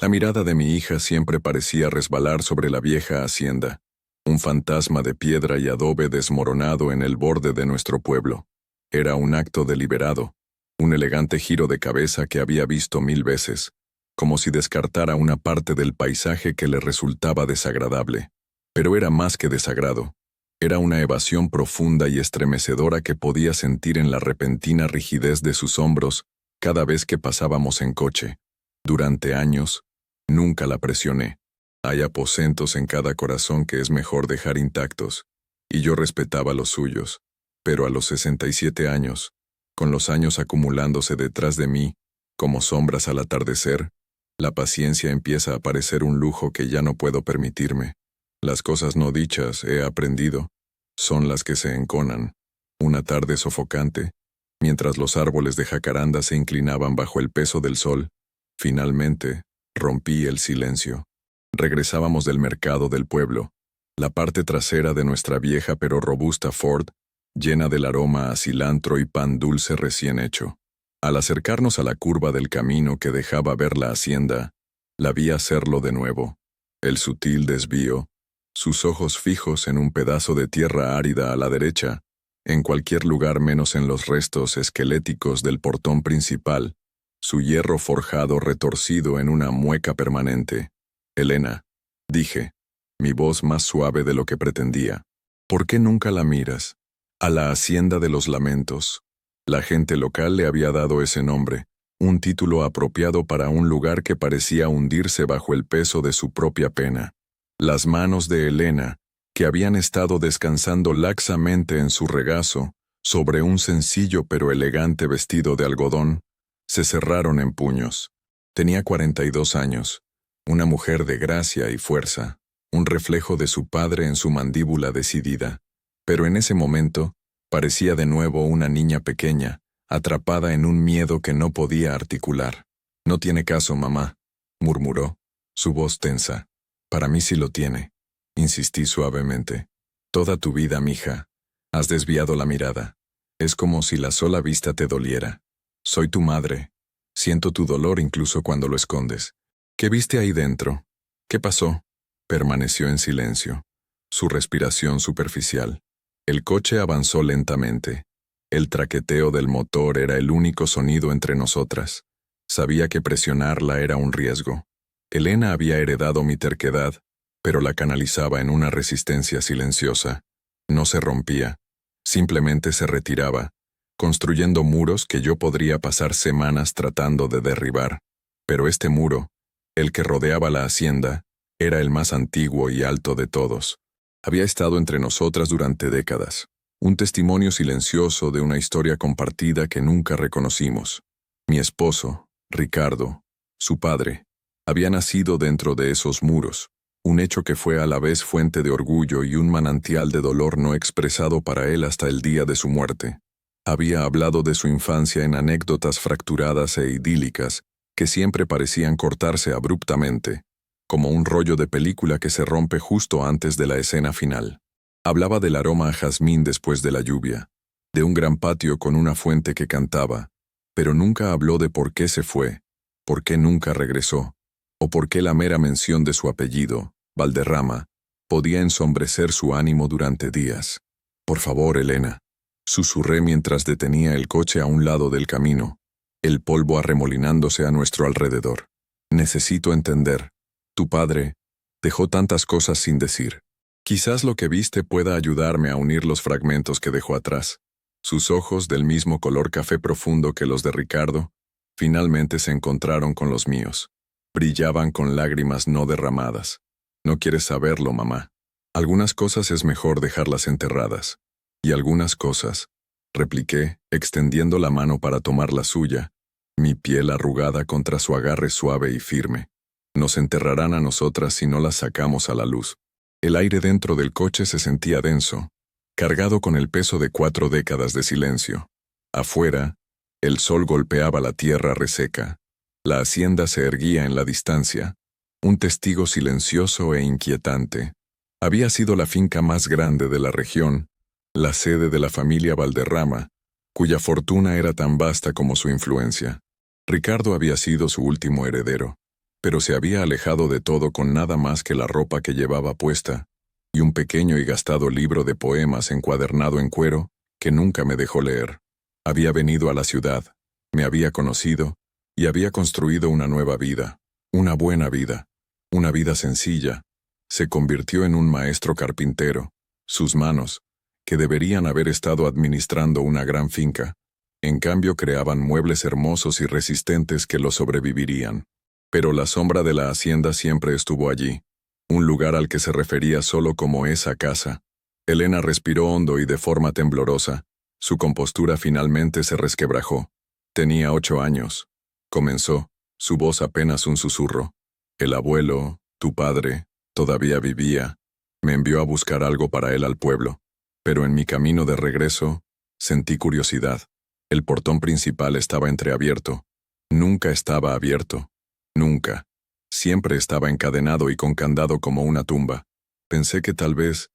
La mirada de mi hija siempre parecía resbalar sobre la vieja hacienda, un fantasma de piedra y adobe desmoronado en el borde de nuestro pueblo. Era un acto deliberado, un elegante giro de cabeza que había visto 1000 veces, como si descartara una parte del paisaje que le resultaba desagradable. Pero era más que desagrado. Era una evasión profunda y estremecedora que podía sentir en la repentina rigidez de sus hombros cada vez que pasábamos en coche. Durante años, nunca la presioné. Hay aposentos en cada corazón que es mejor dejar intactos, y yo respetaba los suyos. Pero a los 67 años, con los años acumulándose detrás de mí, como sombras al atardecer, la paciencia empieza a parecer un lujo que ya no puedo permitirme. Las cosas no dichas, he aprendido, son las que se enconan. Una tarde sofocante, mientras los árboles de jacaranda se inclinaban bajo el peso del sol, finalmente, rompí el silencio. Regresábamos del mercado del pueblo, la parte trasera de nuestra vieja pero robusta Ford, llena del aroma a cilantro y pan dulce recién hecho. Al acercarnos a la curva del camino que dejaba ver la hacienda, la vi hacerlo de nuevo. El sutil desvío, sus ojos fijos en un pedazo de tierra árida a la derecha, en cualquier lugar menos en los restos esqueléticos del portón principal, su hierro forjado retorcido en una mueca permanente. Elena, dije, mi voz más suave de lo que pretendía, ¿por qué nunca la miras? A la Hacienda de los Lamentos. La gente local le había dado ese nombre, un título apropiado para un lugar que parecía hundirse bajo el peso de su propia pena. Las manos de Elena, que habían estado descansando laxamente en su regazo, sobre un sencillo pero elegante vestido de algodón, se cerraron en puños. Tenía 42 años, una mujer de gracia y fuerza, un reflejo de su padre en su mandíbula decidida. Pero en ese momento, parecía de nuevo una niña pequeña, atrapada en un miedo que no podía articular. «No tiene caso, mamá», murmuró, su voz tensa. «Para mí sí lo tiene», insistí suavemente. «Toda tu vida, mija, has desviado la mirada. Es como si la sola vista te doliera. Soy tu madre. Siento tu dolor incluso cuando lo escondes. ¿Qué viste ahí dentro? ¿Qué pasó?» Permaneció en silencio, su respiración superficial. El coche avanzó lentamente. El traqueteo del motor era el único sonido entre nosotras. Sabía que presionarla era un riesgo. Elena había heredado mi terquedad, pero la canalizaba en una resistencia silenciosa. No se rompía, simplemente se retiraba, construyendo muros que yo podría pasar semanas tratando de derribar. Pero este muro, el que rodeaba la hacienda, era el más antiguo y alto de todos. Había estado entre nosotras durante décadas, un testimonio silencioso de una historia compartida que nunca reconocimos. Mi esposo, Ricardo, su padre, había nacido dentro de esos muros, un hecho que fue a la vez fuente de orgullo y un manantial de dolor no expresado para él hasta el día de su muerte. Había hablado de su infancia en anécdotas fracturadas e idílicas que siempre parecían cortarse abruptamente, como un rollo de película que se rompe justo antes de la escena final. Hablaba del aroma a jazmín después de la lluvia, de un gran patio con una fuente que cantaba, pero nunca habló de por qué se fue, por qué nunca regresó, o por qué la mera mención de su apellido, Valderrama, podía ensombrecer su ánimo durante días. «Por favor, Elena», susurré mientras detenía el coche a un lado del camino, el polvo arremolinándose a nuestro alrededor. «Necesito entender. Tu padre dejó tantas cosas sin decir. Quizás lo que viste pueda ayudarme a unir los fragmentos que dejó atrás». Sus ojos, del mismo color café profundo que los de Ricardo, finalmente se encontraron con los míos. Brillaban con lágrimas no derramadas. «No quieres saberlo, mamá. Algunas cosas es mejor dejarlas enterradas. Y algunas cosas», repliqué, extendiendo la mano para tomar la suya, mi piel arrugada contra su agarre suave y firme. «Nos enterrarán a nosotras si no las sacamos a la luz». El aire dentro del coche se sentía denso, cargado con el peso de 4 décadas de silencio. Afuera, el sol golpeaba la tierra reseca. La hacienda se erguía en la distancia, un testigo silencioso e inquietante. Había sido la finca más grande de la región, la sede de la familia Valderrama, cuya fortuna era tan vasta como su influencia. Ricardo había sido su último heredero. pero se había alejado de todo con nada más que la ropa que llevaba puesta, y un pequeño y gastado libro de poemas encuadernado en cuero que nunca me dejó leer. Había venido a la ciudad, me había conocido, y había construido una nueva vida, una buena vida, una vida sencilla. Se convirtió en un maestro carpintero. Sus manos, que deberían haber estado administrando una gran finca, en cambio creaban muebles hermosos y resistentes que lo sobrevivirían. Pero la sombra de la hacienda siempre estuvo allí, un lugar al que se refería solo como esa casa. Elena respiró hondo y de forma temblorosa. Su compostura finalmente se resquebrajó. Tenía 8 años. Comenzó, su voz apenas un susurro. El abuelo, tu padre, todavía vivía. Me envió a buscar algo para él al pueblo. Pero en mi camino de regreso, sentí curiosidad. El portón principal estaba entreabierto. Nunca estaba abierto. Nunca. Siempre estaba encadenado y con candado como una tumba. Pensé que tal vez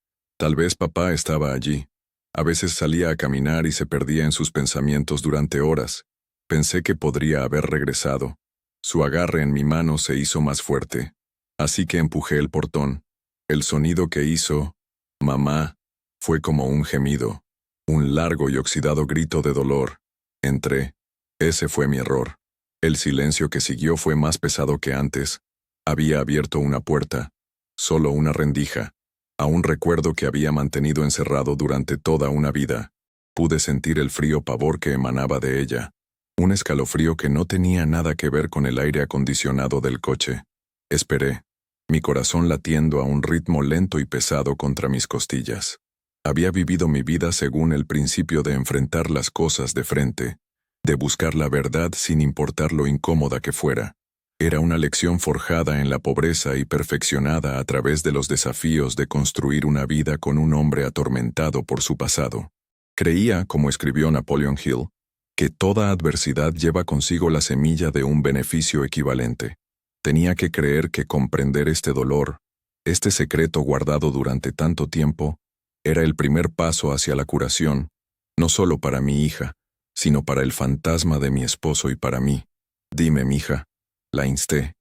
papá estaba allí. A veces salía a caminar y se perdía en sus pensamientos durante horas. Pensé que podría haber regresado. Su agarre en mi mano se hizo más fuerte. Así que empujé el portón. El sonido que hizo, mamá, fue como un gemido, un largo y oxidado grito de dolor. Entré. Ese fue mi error. El silencio que siguió fue más pesado que antes. Había abierto una puerta, solo una rendija, a un recuerdo que había mantenido encerrado durante toda una vida. Pude sentir el frío pavor que emanaba de ella, un escalofrío que no tenía nada que ver con el aire acondicionado del coche. Esperé, mi corazón latiendo a un ritmo lento y pesado contra mis costillas. Había vivido mi vida según el principio de enfrentar las cosas de frente, de buscar la verdad sin importar lo incómoda que fuera. Era una lección forjada en la pobreza y perfeccionada a través de los desafíos de construir una vida con un hombre atormentado por su pasado. Creía, como escribió Napoleon Hill, que toda adversidad lleva consigo la semilla de un beneficio equivalente. Tenía que creer que comprender este dolor, este secreto guardado durante tanto tiempo, era el primer paso hacia la curación, no solo para mi hija, sino para el fantasma de mi esposo y para mí. Dime, mija. La insté,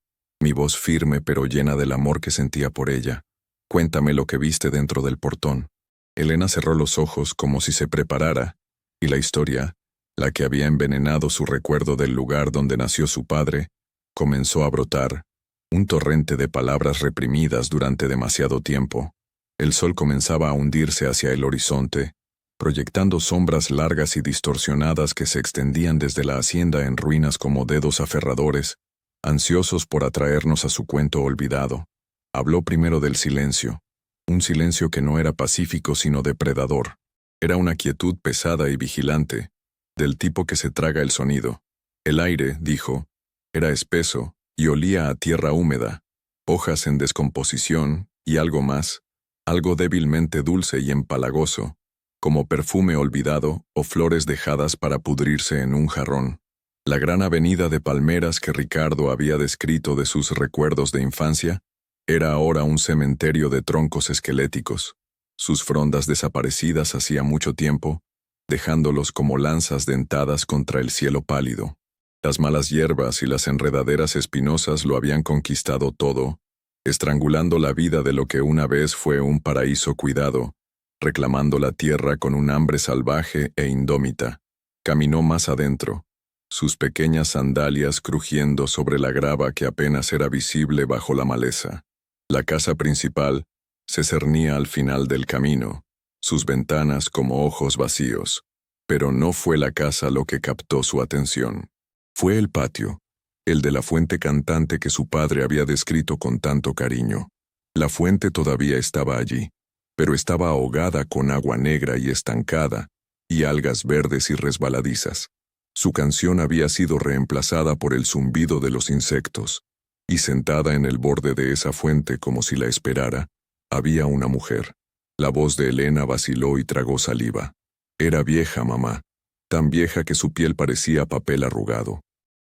mi voz firme pero llena del amor que sentía por ella. Cuéntame lo que viste dentro del portón. Elena cerró los ojos como si se preparara, y la historia, la que había envenenado su recuerdo del lugar donde nació su padre, comenzó a brotar, un torrente de palabras reprimidas durante demasiado tiempo. El sol comenzaba a hundirse hacia el horizonte, proyectando sombras largas y distorsionadas que se extendían desde la hacienda en ruinas como dedos aferradores, ansiosos por atraernos a su cuento olvidado. Habló primero del silencio, un silencio que no era pacífico sino depredador. Era una quietud pesada y vigilante, del tipo que se traga el sonido. El aire, dijo, era espeso y olía a tierra húmeda, hojas en descomposición y algo más, algo débilmente dulce y empalagoso, como perfume olvidado o flores dejadas para pudrirse en un jarrón. La gran avenida de palmeras que Ricardo había descrito de sus recuerdos de infancia era ahora un cementerio de troncos esqueléticos, sus frondas desaparecidas hacía mucho tiempo, dejándolos como lanzas dentadas contra el cielo pálido. Las malas hierbas y las enredaderas espinosas lo habían conquistado todo, estrangulando la vida de lo que una vez fue un paraíso cuidado, reclamando la tierra con un hambre salvaje e indómita. Caminó más adentro, sus pequeñas sandalias crujiendo sobre la grava que apenas era visible bajo la maleza. La casa principal se cernía al final del camino, sus ventanas como ojos vacíos, pero no fue la casa lo que captó su atención. Fue el patio, el de la fuente cantante que su padre había descrito con tanto cariño. La fuente todavía estaba allí, pero estaba ahogada con agua negra y estancada, y algas verdes y resbaladizas. Su canción había sido reemplazada por el zumbido de los insectos, y sentada en el borde de esa fuente como si la esperara, había una mujer. La voz de Elena vaciló y tragó saliva. Era vieja, mamá, tan vieja que su piel parecía papel arrugado.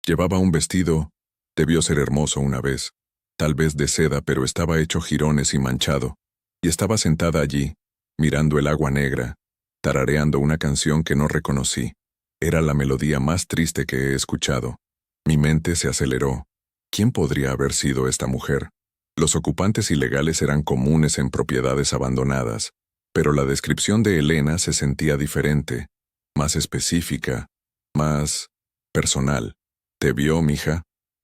Llevaba un vestido, debió ser hermoso una vez, tal vez de seda, pero estaba hecho jirones y manchado, y estaba sentada allí, mirando el agua negra, tarareando una canción que no reconocí. Era la melodía más triste que he escuchado. Mi mente se aceleró. ¿Quién podría haber sido esta mujer? Los ocupantes ilegales eran comunes en propiedades abandonadas, pero la descripción de Elena se sentía diferente, más específica, más personal. ¿Te vio, mija?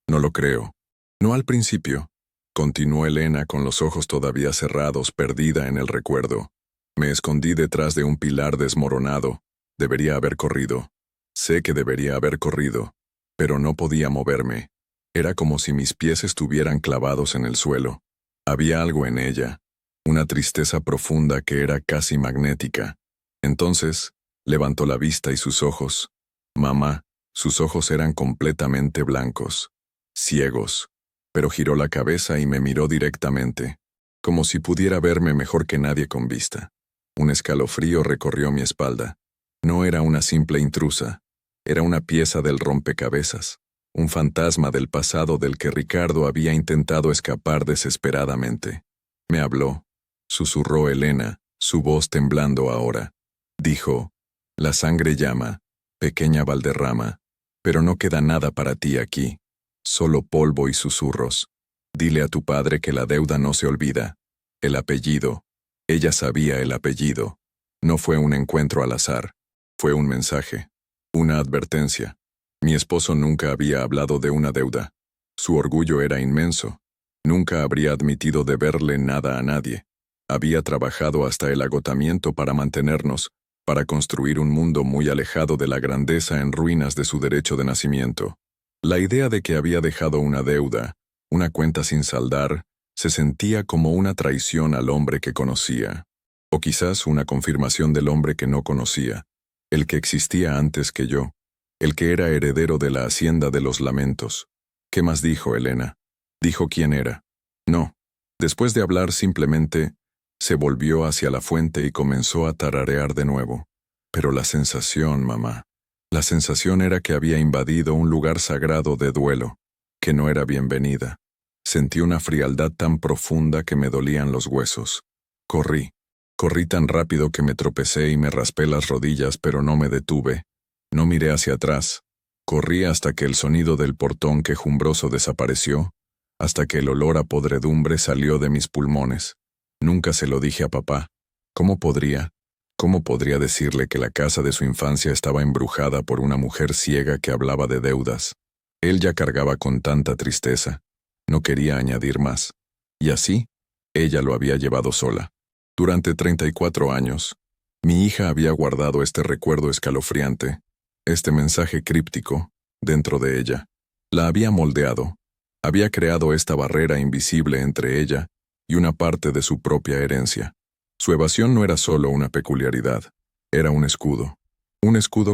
No lo creo. No al principio. Continuó Elena con los ojos todavía cerrados, perdida en el recuerdo. Me escondí detrás de un pilar desmoronado. Debería haber corrido. Sé que debería haber corrido, pero no podía moverme. Era como si mis pies estuvieran clavados en el suelo. Había algo en ella, una tristeza profunda que era casi magnética. Entonces, levantó la vista y sus ojos. Mamá, sus ojos eran completamente blancos, ciegos, pero giró la cabeza y me miró directamente, como si pudiera verme mejor que nadie con vista. Un escalofrío recorrió mi espalda. No era una simple intrusa, era una pieza del rompecabezas, un fantasma del pasado del que Ricardo había intentado escapar desesperadamente. Me habló, susurró Elena, su voz temblando ahora. Dijo, la sangre llama, pequeña Valderrama, pero no queda nada para ti aquí, solo polvo y susurros. Dile a tu padre que la deuda no se olvida. El apellido. Ella sabía el apellido. No fue un encuentro al azar. Fue un mensaje. Una advertencia. Mi esposo nunca había hablado de una deuda. Su orgullo era inmenso. Nunca habría admitido deberle nada a nadie. Había trabajado hasta el agotamiento para mantenernos, para construir un mundo muy alejado de la grandeza en ruinas de su derecho de nacimiento. La idea de que había dejado una deuda, una cuenta sin saldar, se sentía como una traición al hombre que conocía. O quizás una confirmación del hombre que no conocía, el que existía antes que yo, el que era heredero de la hacienda de los lamentos. ¿Qué más dijo Elena? ¿Dijo quién era? No. Después de hablar simplemente, se volvió hacia la fuente y comenzó a tararear de nuevo. Pero la sensación, mamá, la sensación era que había invadido un lugar sagrado de duelo, que no era bienvenida. Sentí una frialdad tan profunda que me dolían los huesos. Corrí tan rápido que me tropecé y me raspé las rodillas, pero no me detuve. No miré hacia atrás. Corrí hasta que el sonido del portón quejumbroso desapareció, hasta que el olor a podredumbre salió de mis pulmones. Nunca se lo dije a papá. ¿Cómo podría decirle que la casa de su infancia estaba embrujada por una mujer ciega que hablaba de deudas? Él ya cargaba con tanta tristeza. No quería añadir más. Y así, ella lo había llevado sola. Durante 34 años, mi hija había guardado este recuerdo escalofriante, este mensaje críptico, dentro de ella. La había moldeado. Había creado esta barrera invisible entre ella y una parte de su propia herencia. Su evasión no era solo una peculiaridad, era un escudo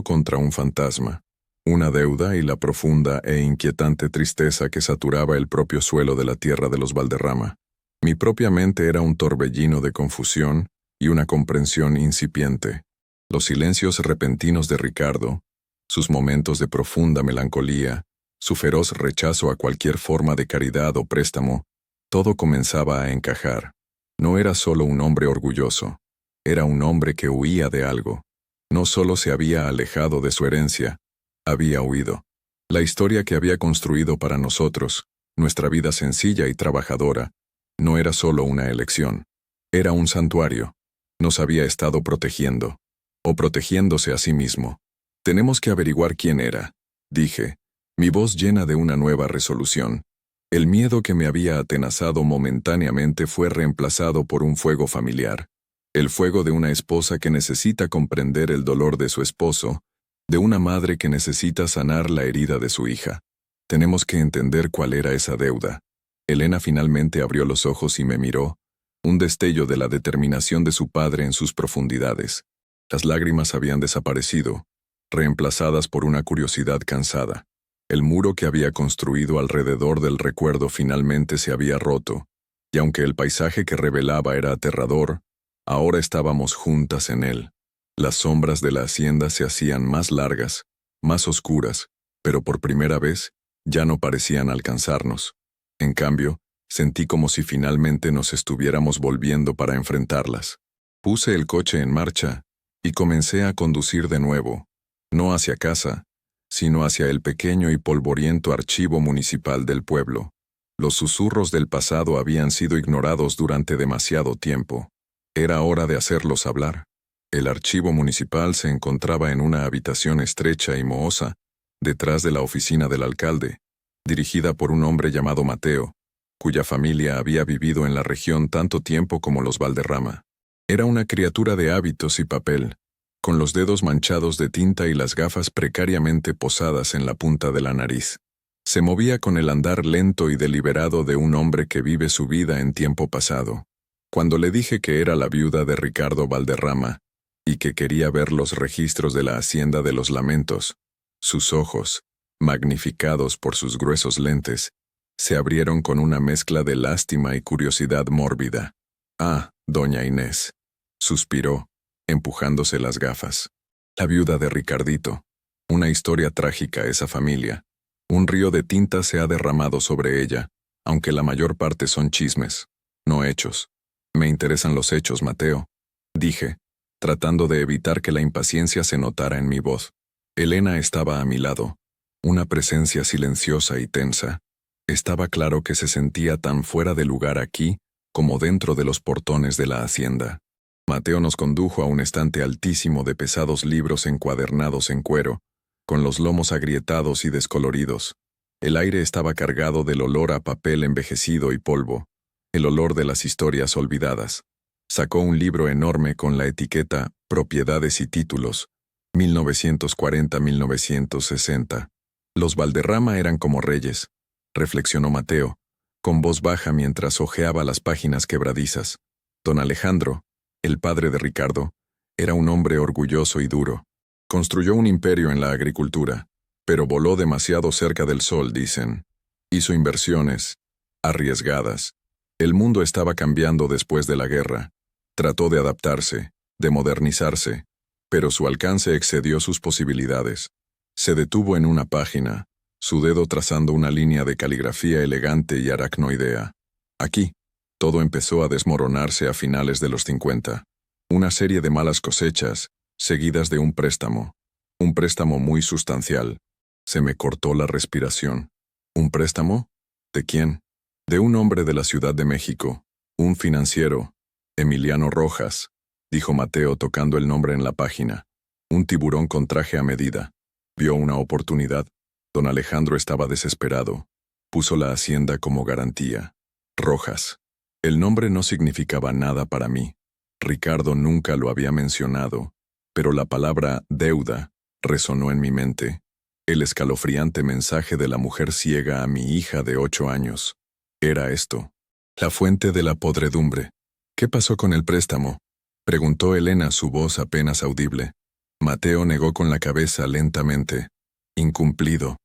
contra un fantasma, una deuda y la profunda e inquietante tristeza que saturaba el propio suelo de la tierra de los Valderrama. Mi propia mente era un torbellino de confusión y una comprensión incipiente. Los silencios repentinos de Ricardo, sus momentos de profunda melancolía, su feroz rechazo a cualquier forma de caridad o préstamo, todo comenzaba a encajar. No era solo un hombre orgulloso, era un hombre que huía de algo. No solo se había alejado de su herencia, había huido. La historia que había construido para nosotros, nuestra vida sencilla y trabajadora, no era solo una elección, era un santuario. Nos había estado protegiendo, o protegiéndose a sí mismo. Tenemos que averiguar quién era, dije, mi voz llena de una nueva resolución. El miedo que me había atenazado momentáneamente fue reemplazado por un fuego familiar. El fuego de una esposa que necesita comprender el dolor de su esposo, de una madre que necesita sanar la herida de su hija. Tenemos que entender cuál era esa deuda. Elena finalmente abrió los ojos y me miró, un destello de la determinación de su padre en sus profundidades. Las lágrimas habían desaparecido, reemplazadas por una curiosidad cansada. El muro que había construido alrededor del recuerdo finalmente se había roto, y aunque el paisaje que revelaba era aterrador, ahora estábamos juntas en él. Las sombras de la hacienda se hacían más largas, más oscuras, pero por primera vez ya no parecían alcanzarnos. En cambio, sentí como si finalmente nos estuviéramos volviendo para enfrentarlas. Puse el coche en marcha y comencé a conducir de nuevo, no hacia casa, sino hacia el pequeño y polvoriento archivo municipal del pueblo. Los susurros del pasado habían sido ignorados durante demasiado tiempo. Era hora de hacerlos hablar. El archivo municipal se encontraba en una habitación estrecha y mohosa, detrás de la oficina del alcalde, dirigida por un hombre llamado Mateo, cuya familia había vivido en la región tanto tiempo como los Valderrama. Era una criatura de hábitos y papel, con los dedos manchados de tinta y las gafas precariamente posadas en la punta de la nariz. Se movía con el andar lento y deliberado de un hombre que vive su vida en tiempo pasado. Cuando le dije que era la viuda de Ricardo Valderrama y que quería ver los registros de la Hacienda de los Lamentos, sus ojos, magnificados por sus gruesos lentes, se abrieron con una mezcla de lástima y curiosidad mórbida. «Ah, doña Inés», suspiró, empujándose las gafas. «La viuda de Ricardito. Una historia trágica esa familia. Un río de tinta se ha derramado sobre ella, aunque la mayor parte son chismes, no hechos. Me interesan los hechos, Mateo», dije, tratando de evitar que la impaciencia se notara en mi voz. Elena estaba a mi lado, una presencia silenciosa y tensa. Estaba claro que se sentía tan fuera de lugar aquí como dentro de los portones de la hacienda. Mateo nos condujo a un estante altísimo de pesados libros encuadernados en cuero, con los lomos agrietados y descoloridos. El aire estaba cargado del olor a papel envejecido y polvo, el olor de las historias olvidadas. Sacó un libro enorme con la etiqueta Propiedades y Títulos, 1940-1960. Los Valderrama eran como reyes, reflexionó Mateo, con voz baja mientras hojeaba las páginas quebradizas. Don Alejandro, el padre de Ricardo, era un hombre orgulloso y duro. Construyó un imperio en la agricultura, pero voló demasiado cerca del sol, dicen. Hizo inversiones arriesgadas. El mundo estaba cambiando después de la guerra. Trató de adaptarse, de modernizarse, pero su alcance excedió sus posibilidades. Se detuvo en una página, su dedo trazando una línea de caligrafía elegante y aracnoidea. Aquí, todo empezó a desmoronarse a finales de los 50. Una serie de malas cosechas, seguidas de un préstamo muy sustancial. Se me cortó la respiración. ¿Un préstamo? ¿De quién? De un hombre de la Ciudad de México, un financiero, Emiliano Rojas, dijo Mateo tocando el nombre en la página. Un tiburón con traje a medida. Vio una oportunidad. Don Alejandro estaba desesperado. Puso la hacienda como garantía. Rojas. El nombre no significaba nada para mí. Ricardo nunca lo había mencionado, pero la palabra deuda resonó en mi mente. El escalofriante mensaje de la mujer ciega a mi hija de 8 años. Era esto. La fuente de la podredumbre. ¿Qué pasó con el préstamo?, preguntó Elena, su voz apenas audible. Mateo negó con la cabeza lentamente. Incumplido.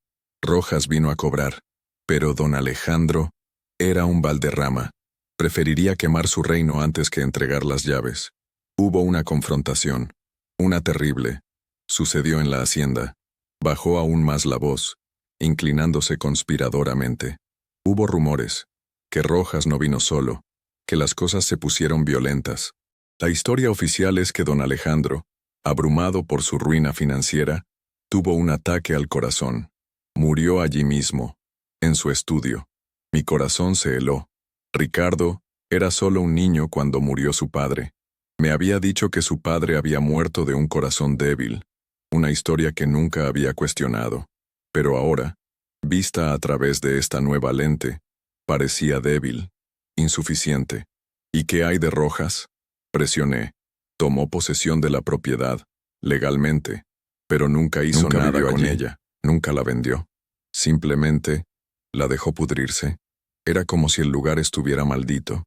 Rojas vino a cobrar. Pero don Alejandro era un Valderrama. Preferiría quemar su reino antes que entregar las llaves. Hubo una confrontación. Una terrible. Sucedió en la hacienda. Bajó aún más la voz, inclinándose conspiradoramente. Hubo rumores. Que Rojas no vino solo. Que las cosas se pusieron violentas. La historia oficial es que don Alejandro, abrumado por su ruina financiera, tuvo un ataque al corazón. Murió allí mismo, en su estudio. Mi corazón se heló. Ricardo era solo un niño cuando murió su padre. Me había dicho que su padre había muerto de un corazón débil, una historia que nunca había cuestionado. Pero ahora, vista a través de esta nueva lente, parecía débil, insuficiente. ¿Y qué hay de Rojas? Presioné. Tomó posesión de la propiedad, legalmente, pero nunca hizo nada con ella, nunca la vendió. Simplemente la dejó pudrirse. Era como si el lugar estuviera maldito.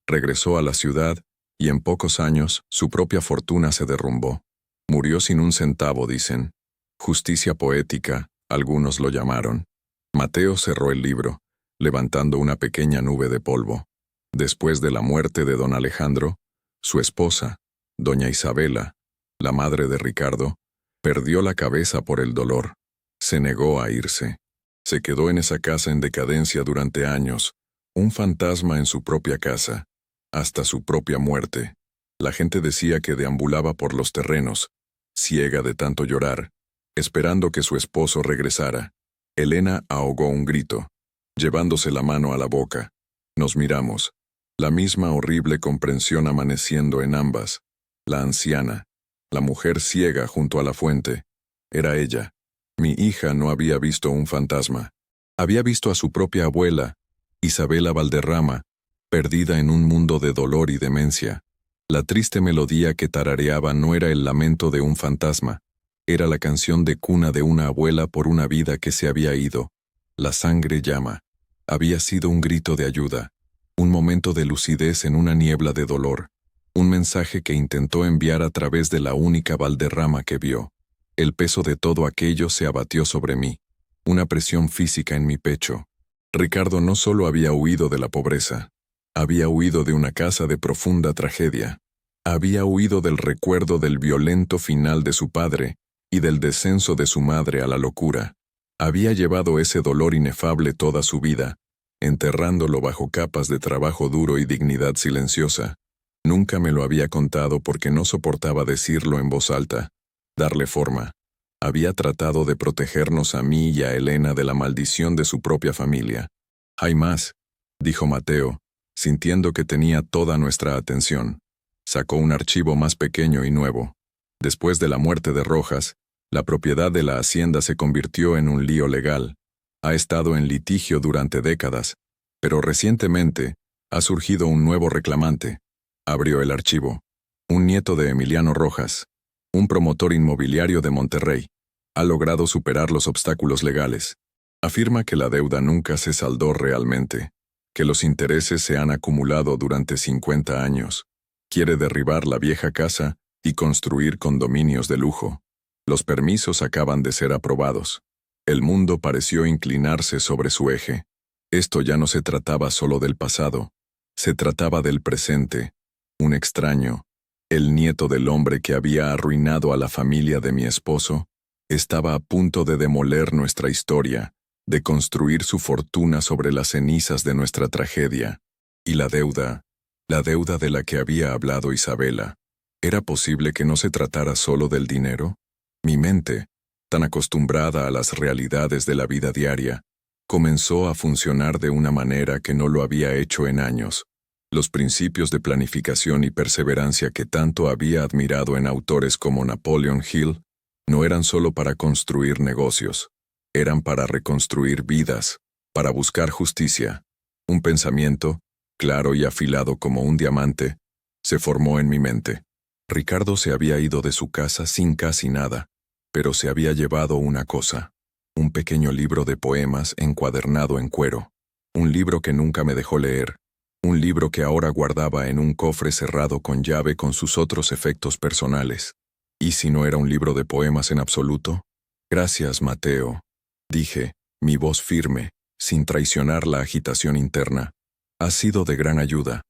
Regresó a la ciudad y en pocos años su propia fortuna se derrumbó. Murió sin un centavo, dicen. Justicia poética, algunos lo llamaron. Mateo cerró el libro, levantando una pequeña nube de polvo. Después de la muerte de don Alejandro, su esposa, doña Isabela, la madre de Ricardo, perdió la cabeza por el dolor. Se negó a irse. Se quedó en esa casa en decadencia durante años, un fantasma en su propia casa, hasta su propia muerte. La gente decía que deambulaba por los terrenos, ciega de tanto llorar, esperando que su esposo regresara. Elena ahogó un grito, llevándose la mano a la boca. Nos miramos. La misma horrible comprensión amaneciendo en ambas. La anciana, la mujer ciega junto a la fuente, era ella. Mi hija no había visto un fantasma. Había visto a su propia abuela, Isabela Valderrama, perdida en un mundo de dolor y demencia. La triste melodía que tarareaba no era el lamento de un fantasma, era la canción de cuna de una abuela por una vida que se había ido. La sangre llama. Había sido un grito de ayuda, un momento de lucidez en una niebla de dolor, un mensaje que intentó enviar a través de la única Valderrama que vio. El peso de todo aquello se abatió sobre mí, una presión física en mi pecho. Ricardo no solo había huido de la pobreza, había huido de una casa de profunda tragedia. Había huido del recuerdo del violento final de su padre y del descenso de su madre a la locura. Había llevado ese dolor inefable toda su vida, enterrándolo bajo capas de trabajo duro y dignidad silenciosa. Nunca me lo había contado porque no soportaba decirlo en voz alta, darle forma. Había tratado de protegernos a mí y a Elena de la maldición de su propia familia. «Hay más», dijo Mateo, sintiendo que tenía toda nuestra atención. Sacó un archivo más pequeño y nuevo. Después de la muerte de Rojas, la propiedad de la hacienda se convirtió en un lío legal. Ha estado en litigio durante décadas, pero recientemente ha surgido un nuevo reclamante. Abrió el archivo. Un nieto de Emiliano Rojas, un promotor inmobiliario de Monterrey, ha logrado superar los obstáculos legales. Afirma que la deuda nunca se saldó realmente, que los intereses se han acumulado durante 50 años. Quiere derribar la vieja casa y construir condominios de lujo. Los permisos acaban de ser aprobados. El mundo pareció inclinarse sobre su eje. Esto ya no se trataba solo del pasado, se trataba del presente. Un extraño, el nieto del hombre que había arruinado a la familia de mi esposo, estaba a punto de demoler nuestra historia, de construir su fortuna sobre las cenizas de nuestra tragedia. Y la deuda de la que había hablado Isabela, ¿era posible que no se tratara solo del dinero? Mi mente, tan acostumbrada a las realidades de la vida diaria, comenzó a funcionar de una manera que no lo había hecho en años. Los principios de planificación y perseverancia que tanto había admirado en autores como Napoleon Hill no eran solo para construir negocios, eran para reconstruir vidas, para buscar justicia. Un pensamiento, claro y afilado como un diamante, se formó en mi mente. Ricardo se había ido de su casa sin casi nada, pero se había llevado una cosa, un pequeño libro de poemas encuadernado en cuero, un libro que nunca me dejó leer, un libro que ahora guardaba en un cofre cerrado con llave con sus otros efectos personales. ¿Y si no era un libro de poemas en absoluto? Gracias, Mateo, dije, mi voz firme, sin traicionar la agitación interna. Has sido de gran ayuda.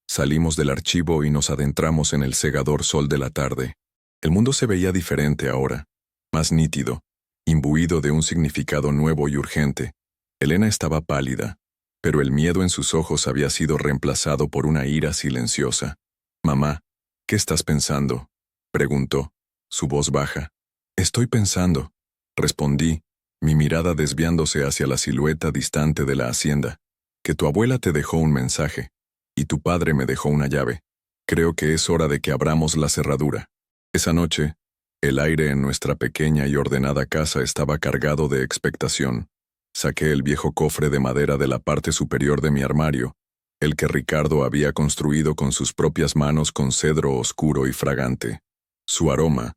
Salimos del archivo y nos adentramos en el cegador sol de la tarde. El mundo se veía diferente ahora, más nítido, imbuido de un significado nuevo y urgente. Elena estaba pálida, pero el miedo en sus ojos había sido reemplazado por una ira silenciosa. «Mamá, ¿qué estás pensando?», preguntó, su voz baja. «Estoy pensando», respondí, mi mirada desviándose hacia la silueta distante de la hacienda, «que tu abuela te dejó un mensaje, y tu padre me dejó una llave. Creo que es hora de que abramos la cerradura». Esa noche, el aire en nuestra pequeña y ordenada casa estaba cargado de expectación. Saqué el viejo cofre de madera de la parte superior de mi armario, el que Ricardo había construido con sus propias manos con cedro oscuro y fragante. Su aroma,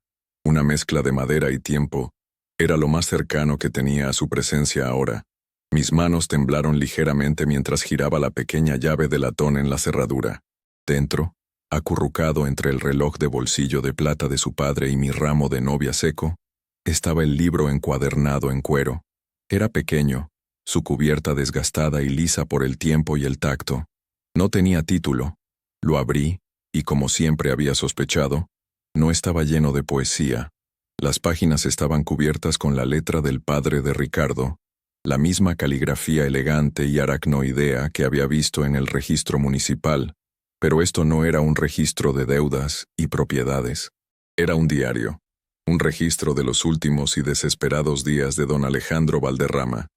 una mezcla de madera y tiempo, era lo más cercano que tenía a su presencia ahora. Mis manos temblaron ligeramente mientras giraba la pequeña llave de latón en la cerradura. Dentro, acurrucado entre el reloj de bolsillo de plata de su padre y mi ramo de novia seco, estaba el libro encuadernado en cuero. Era pequeño, su cubierta desgastada y lisa por el tiempo y el tacto. No tenía título. Lo abrí, y como siempre había sospechado, no estaba lleno de poesía. Las páginas estaban cubiertas con la letra del padre de Ricardo, la misma caligrafía elegante y aracnoidea que había visto en el registro municipal, pero esto no era un registro de deudas y propiedades. Era un diario. Un registro de los últimos y desesperados días de don Alejandro Valderrama.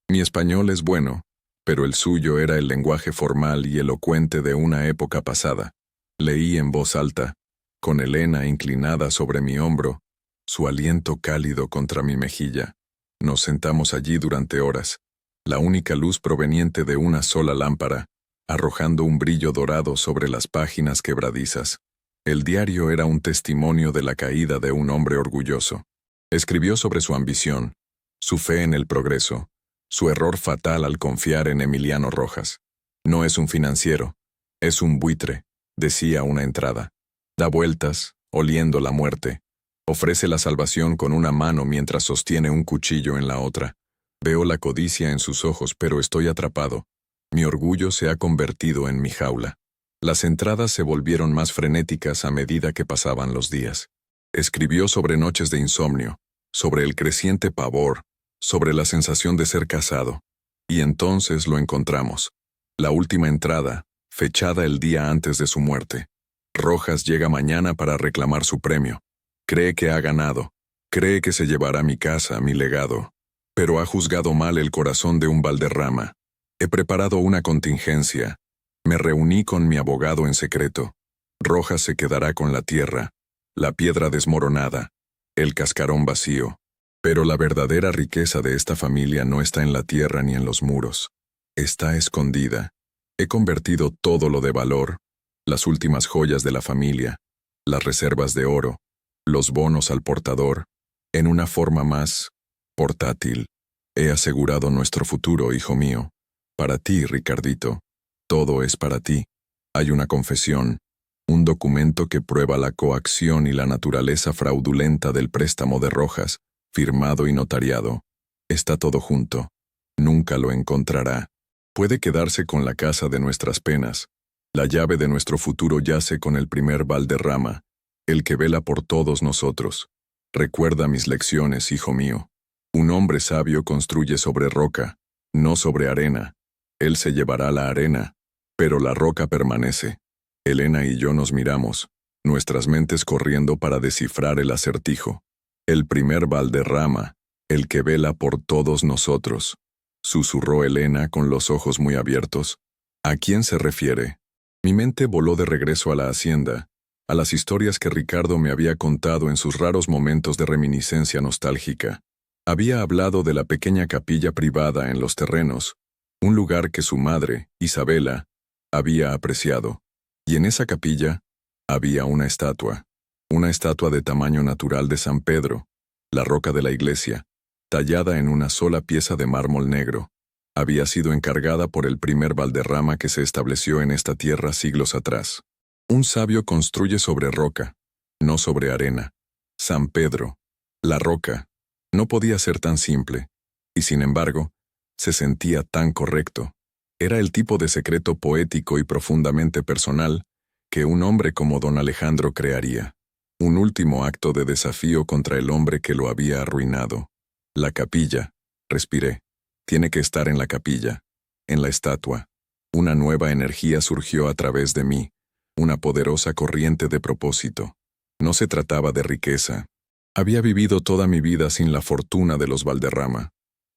Mi español es bueno, pero el suyo era el lenguaje formal y elocuente de una época pasada. Leí en voz alta, con Elena inclinada sobre mi hombro, su aliento cálido contra mi mejilla. Nos sentamos allí durante horas, la única luz proveniente de una sola lámpara, arrojando un brillo dorado sobre las páginas quebradizas. El diario era un testimonio de la caída de un hombre orgulloso. Escribió sobre su ambición, su fe en el progreso, su error fatal al confiar en Emiliano Rojas. No es un financiero, es un buitre, decía una entrada. Da vueltas, oliendo la muerte. Ofrece la salvación con una mano mientras sostiene un cuchillo en la otra. Veo la codicia en sus ojos, pero estoy atrapado. Mi orgullo se ha convertido en mi jaula. Las entradas se volvieron más frenéticas a medida que pasaban los días. Escribió sobre noches de insomnio, sobre el creciente pavor, sobre la sensación de ser casado. Y entonces lo encontramos. La última entrada, fechada el día antes de su muerte. Rojas llega mañana para reclamar su premio. Cree que ha ganado. Cree que se llevará mi casa, mi legado. Pero ha juzgado mal el corazón de un Valderrama. He preparado una contingencia. Me reuní con mi abogado en secreto. Rojas se quedará con la tierra, la piedra desmoronada, el cascarón vacío. Pero la verdadera riqueza de esta familia no está en la tierra ni en los muros. Está escondida. He convertido todo lo de valor, las últimas joyas de la familia, las reservas de oro, los bonos al portador, en una forma más portátil. He asegurado nuestro futuro, hijo mío. Para ti, Ricardito. Todo es para ti. Hay una confesión, un documento que prueba la coacción y la naturaleza fraudulenta del préstamo de Rojas, firmado y notariado. Está todo junto. Nunca lo encontrará. Puede quedarse con la casa de nuestras penas. La llave de nuestro futuro yace con el primer Valderrama, el que vela por todos nosotros. Recuerda mis lecciones, hijo mío. Un hombre sabio construye sobre roca, no sobre arena. Él se llevará la arena, pero la roca permanece. Elena y yo nos miramos, nuestras mentes corriendo para descifrar el acertijo. El primer Valderrama, el que vela por todos nosotros. Susurró Elena con los ojos muy abiertos. ¿A quién se refiere? Mi mente voló de regreso a la hacienda, a las historias que Ricardo me había contado en sus raros momentos de reminiscencia nostálgica. Había hablado de la pequeña capilla privada en los terrenos, un lugar que su madre, Isabela, había apreciado. Y en esa capilla había una estatua de tamaño natural de San Pedro, la roca de la iglesia, tallada en una sola pieza de mármol negro. Había sido encargada por el primer Valderrama que se estableció en esta tierra siglos atrás. Un sabio construye sobre roca, no sobre arena. San Pedro, la roca, no podía ser tan simple, y sin embargo, se sentía tan correcto. Era el tipo de secreto poético y profundamente personal que un hombre como don Alejandro crearía. Un último acto de desafío contra el hombre que lo había arruinado. La capilla, respiré. Tiene que estar en la capilla, en la estatua. Una nueva energía surgió a través de mí, una poderosa corriente de propósito. No se trataba de riqueza. Había vivido toda mi vida sin la fortuna de los Valderrama.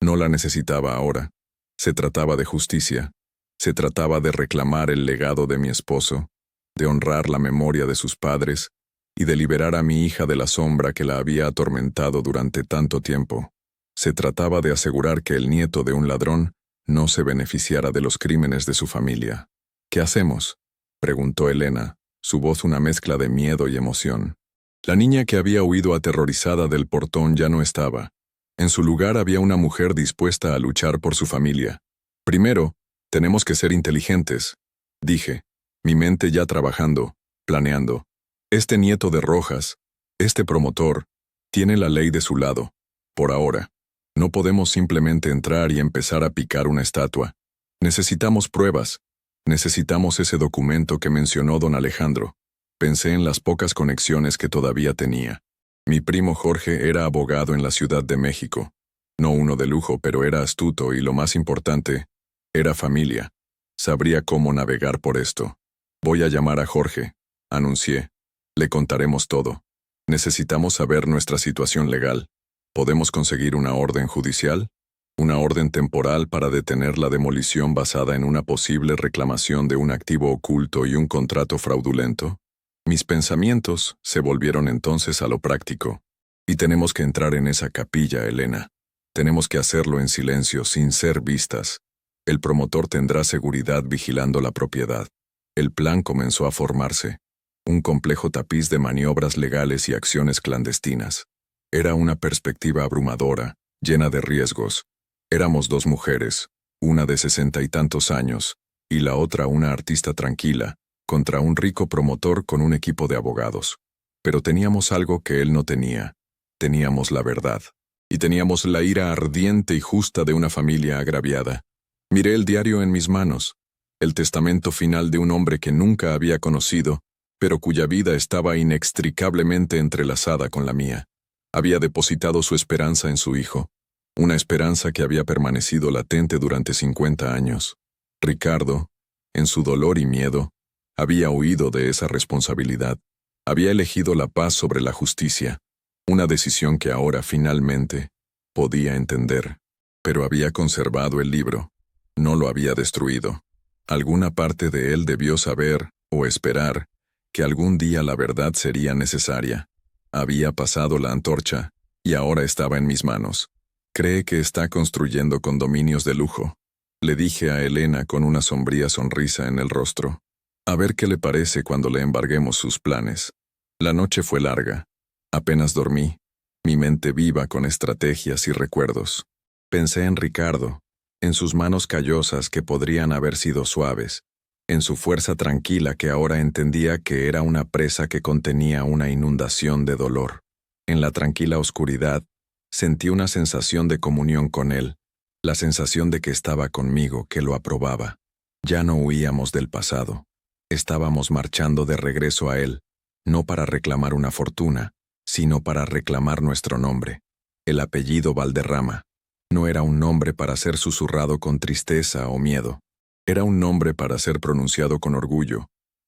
No la necesitaba ahora. Se trataba de justicia. Se trataba de reclamar el legado de mi esposo, de honrar la memoria de sus padres y de liberar a mi hija de la sombra que la había atormentado durante tanto tiempo. Se trataba de asegurar que el nieto de un ladrón no se beneficiara de los crímenes de su familia. ¿Qué hacemos?, preguntó Elena, su voz una mezcla de miedo y emoción. La niña que había huido aterrorizada del portón ya no estaba. En su lugar había una mujer dispuesta a luchar por su familia. Primero, tenemos que ser inteligentes, dije, mi mente ya trabajando, planeando. Este nieto de Rojas, este promotor, tiene la ley de su lado, por ahora. No podemos simplemente entrar y empezar a picar una estatua. Necesitamos pruebas. Necesitamos ese documento que mencionó don Alejandro. Pensé en las pocas conexiones que todavía tenía. Mi primo Jorge era abogado en la Ciudad de México. No uno de lujo, pero era astuto y lo más importante, era familia. Sabría cómo navegar por esto. Voy a llamar a Jorge, anuncié. Le contaremos todo. Necesitamos saber nuestra situación legal. ¿Podemos conseguir una orden judicial? ¿Una orden temporal para detener la demolición basada en una posible reclamación de un activo oculto y un contrato fraudulento? Mis pensamientos se volvieron entonces a lo práctico. Y tenemos que entrar en esa capilla, Elena. Tenemos que hacerlo en silencio, sin ser vistas. El promotor tendrá seguridad vigilando la propiedad. El plan comenzó a formarse. Un complejo tapiz de maniobras legales y acciones clandestinas. Era una perspectiva abrumadora, llena de riesgos. Éramos dos mujeres, una de 60 y tantos años, y la otra una artista tranquila, contra un rico promotor con un equipo de abogados. Pero teníamos algo que él no tenía. Teníamos la verdad. Y teníamos la ira ardiente y justa de una familia agraviada. Miré el diario en mis manos, el testamento final de un hombre que nunca había conocido, pero cuya vida estaba inextricablemente entrelazada con la mía. Había depositado su esperanza en su hijo, una esperanza que había permanecido latente durante 50 años. Ricardo, en su dolor y miedo, había huido de esa responsabilidad. Había elegido la paz sobre la justicia, una decisión que ahora finalmente podía entender. Pero había conservado el libro, no lo había destruido. Alguna parte de él debió saber, o esperar, que algún día la verdad sería necesaria. Había pasado la antorcha, y ahora estaba en mis manos. Cree que está construyendo condominios de lujo. Le dije a Elena con una sombría sonrisa en el rostro. A ver qué le parece cuando le embarguemos sus planes. La noche fue larga. Apenas dormí, mi mente viva con estrategias y recuerdos. Pensé en Ricardo, en sus manos callosas que podrían haber sido suaves, en su fuerza tranquila que ahora entendía que era una presa que contenía una inundación de dolor. En la tranquila oscuridad, sentí una sensación de comunión con él, la sensación de que estaba conmigo, que lo aprobaba. Ya no huíamos del pasado. Estábamos marchando de regreso a él, no para reclamar una fortuna, sino para reclamar nuestro nombre. El apellido Valderrama. No era un nombre para ser susurrado con tristeza o miedo. Era un nombre para ser pronunciado con orgullo,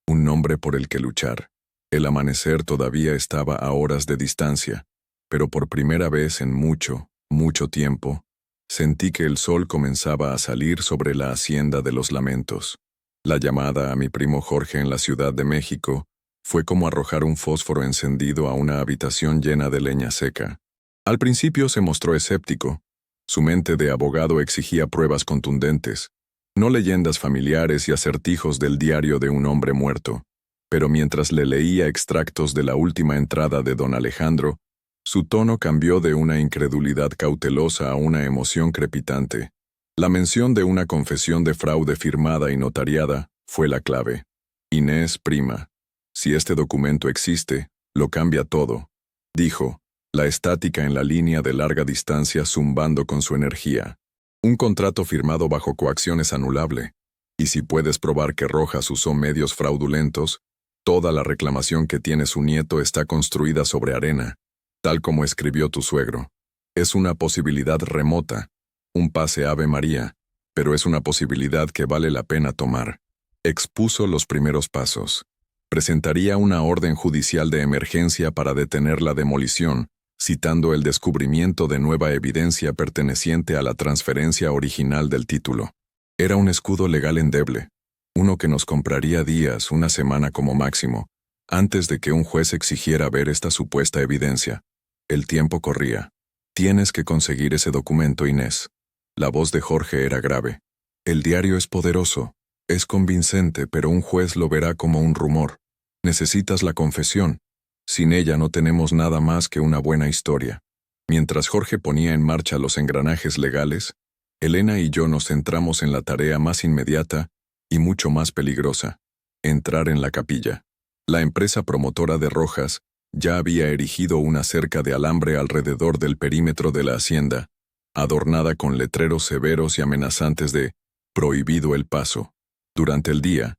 un nombre por el que luchar. El amanecer todavía estaba a horas de distancia, pero por primera vez en mucho, mucho tiempo, sentí que el sol comenzaba a salir sobre la hacienda de los lamentos. La llamada a mi primo Jorge en la Ciudad de México fue como arrojar un fósforo encendido a una habitación llena de leña seca. Al principio se mostró escéptico. Su mente de abogado exigía pruebas contundentes, no leyendas familiares y acertijos del diario de un hombre muerto. Pero mientras le leía extractos de la última entrada de don Alejandro, su tono cambió de una incredulidad cautelosa a una emoción crepitante. La mención de una confesión de fraude firmada y notariada fue la clave. Inés, prima, si este documento existe, lo cambia todo, dijo, la estática en la línea de larga distancia zumbando con su energía. Un contrato firmado bajo coacción es anulable, y si puedes probar que Rojas usó medios fraudulentos, toda la reclamación que tiene su nieto está construida sobre arena, tal como escribió tu suegro. Es una posibilidad remota, un pase Ave María, pero es una posibilidad que vale la pena tomar. Expuso los primeros pasos. Presentaría una orden judicial de emergencia para detener la demolición, citando el descubrimiento de nueva evidencia perteneciente a la transferencia original del título. Era un escudo legal endeble, uno que nos compraría días, una semana como máximo, antes de que un juez exigiera ver esta supuesta evidencia. El tiempo corría. Tienes que conseguir ese documento, Inés. La voz de Jorge era grave. El diario es poderoso, es convincente, pero un juez lo verá como un rumor. Necesitas la confesión. Sin ella no tenemos nada más que una buena historia. Mientras Jorge ponía en marcha los engranajes legales, Elena y yo nos centramos en la tarea más inmediata y mucho más peligrosa: entrar en la capilla. La empresa promotora de Rojas ya había erigido una cerca de alambre alrededor del perímetro de la hacienda, adornada con letreros severos y amenazantes de «Prohibido el paso». Durante el día,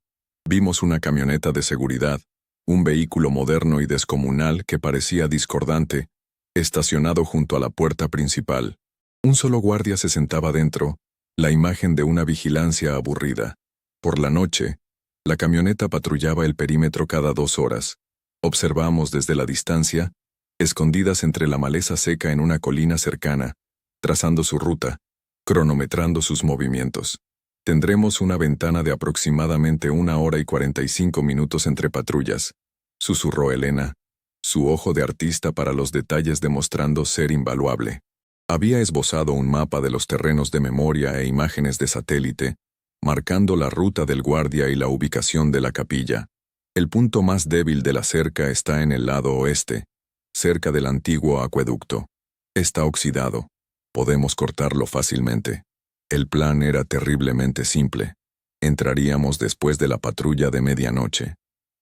vimos una camioneta de seguridad, un vehículo moderno y descomunal que parecía discordante, estacionado junto a la puerta principal. Un solo guardia se sentaba dentro, la imagen de una vigilancia aburrida. Por la noche, la camioneta patrullaba el perímetro cada 2 horas. Observamos desde la distancia escondidas entre la maleza seca en una colina cercana, trazando su ruta, cronometrando sus movimientos. Tendremos una ventana de aproximadamente 1 hora y 45 minutos entre patrullas, susurró Elena, su ojo de artista para los detalles demostrando ser invaluable. Había esbozado un mapa de los terrenos de memoria e imágenes de satélite, marcando la ruta del guardia y la ubicación de la capilla. El punto más débil de la cerca está en el lado oeste, cerca del antiguo acueducto. Está oxidado. Podemos cortarlo fácilmente. El plan era terriblemente simple. Entraríamos después de la patrulla de medianoche.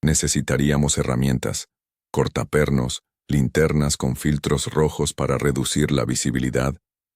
Necesitaríamos herramientas, cortapernos, linternas con filtros rojos para reducir la visibilidad,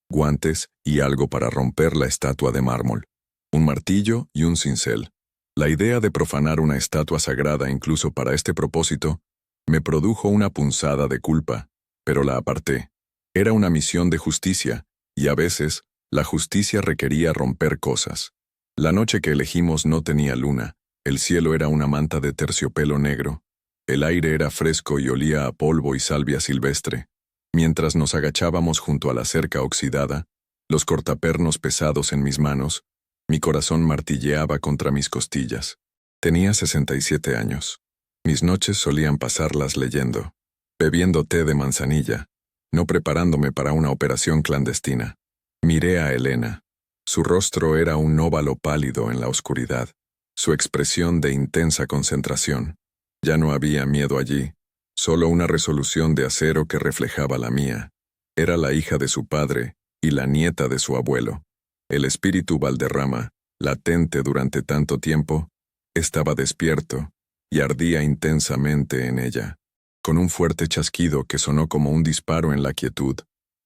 guantes y algo para romper la estatua de mármol. Un martillo y un cincel. La idea de profanar una estatua sagrada incluso para este propósito me produjo una punzada de culpa, pero la aparté. Era una misión de justicia, y a veces, la justicia requería romper cosas. La noche que elegimos no tenía luna, el cielo era una manta de terciopelo negro, el aire era fresco y olía a polvo y salvia silvestre. Mientras nos agachábamos junto a la cerca oxidada, los cortapernos pesados en mis manos, mi corazón martilleaba contra mis costillas. Tenía 67 años. Mis noches solían pasarlas leyendo, bebiendo té de manzanilla, no preparándome para una operación clandestina. Miré a Elena. Su rostro era un óvalo pálido en la oscuridad, su expresión de intensa concentración. Ya no había miedo allí, solo una resolución de acero que reflejaba la mía. Era la hija de su padre y la nieta de su abuelo. El espíritu Valderrama, latente durante tanto tiempo, estaba despierto y ardía intensamente en ella. Con un fuerte chasquido que sonó como un disparo en la quietud,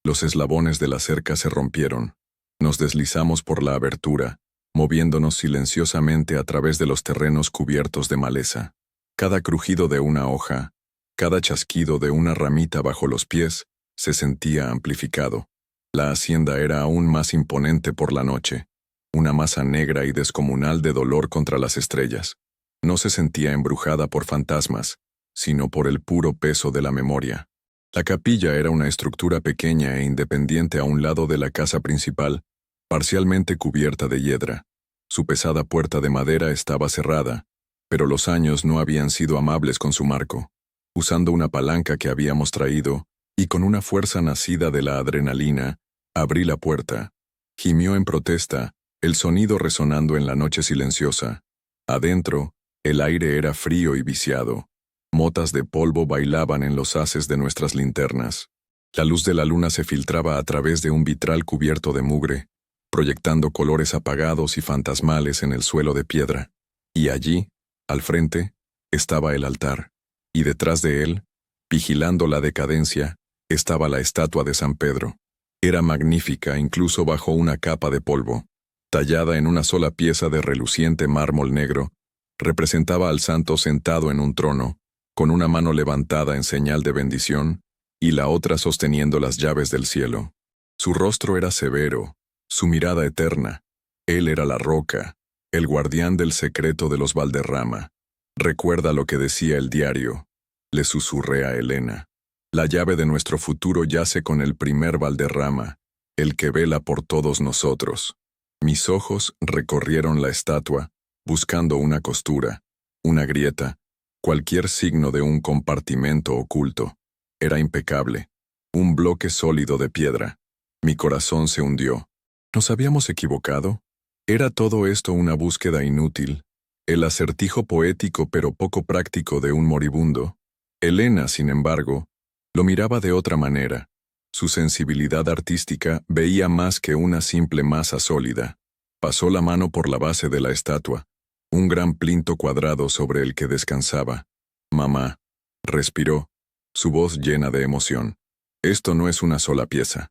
los eslabones de la cerca se rompieron. Nos deslizamos por la abertura, moviéndonos silenciosamente a través de los terrenos cubiertos de maleza. Cada crujido de una hoja, cada chasquido de una ramita bajo los pies, se sentía amplificado. La hacienda era aún más imponente por la noche, una masa negra y descomunal de dolor contra las estrellas. No se sentía embrujada por fantasmas, sino por el puro peso de la memoria. La capilla era una estructura pequeña e independiente a un lado de la casa principal, parcialmente cubierta de hiedra. Su pesada puerta de madera estaba cerrada, pero los años no habían sido amables con su marco. Usando una palanca que habíamos traído, y con una fuerza nacida de la adrenalina, abrí la puerta. Gimió en protesta, el sonido resonando en la noche silenciosa. Adentro, el aire era frío y viciado. Motas de polvo bailaban en los haces de nuestras linternas. La luz de la luna se filtraba a través de un vitral cubierto de mugre, proyectando colores apagados y fantasmales en el suelo de piedra. Y allí, al frente, estaba el altar, y detrás de él, vigilando la decadencia, estaba la estatua de San Pedro. Era magnífica incluso bajo una capa de polvo. Tallada en una sola pieza de reluciente mármol negro, representaba al santo sentado en un trono, con una mano levantada en señal de bendición, y la otra sosteniendo las llaves del cielo. Su rostro era severo, su mirada eterna. Él era la roca, el guardián del secreto de los Valderrama. Recuerda lo que decía el diario, le susurré a Elena. La llave de nuestro futuro yace con el primer Valderrama, el que vela por todos nosotros. Mis ojos recorrieron la estatua, buscando una costura, una grieta, cualquier signo de un compartimento oculto. Era impecable, un bloque sólido de piedra. Mi corazón se hundió. ¿Nos habíamos equivocado? ¿Era todo esto una búsqueda inútil? El acertijo poético pero poco práctico de un moribundo. Elena, sin embargo, lo miraba de otra manera. Su sensibilidad artística veía más que una simple masa sólida. Pasó la mano por la base de la estatua, un gran plinto cuadrado sobre el que descansaba. Mamá, respiró, su voz llena de emoción. Esto no es una sola pieza.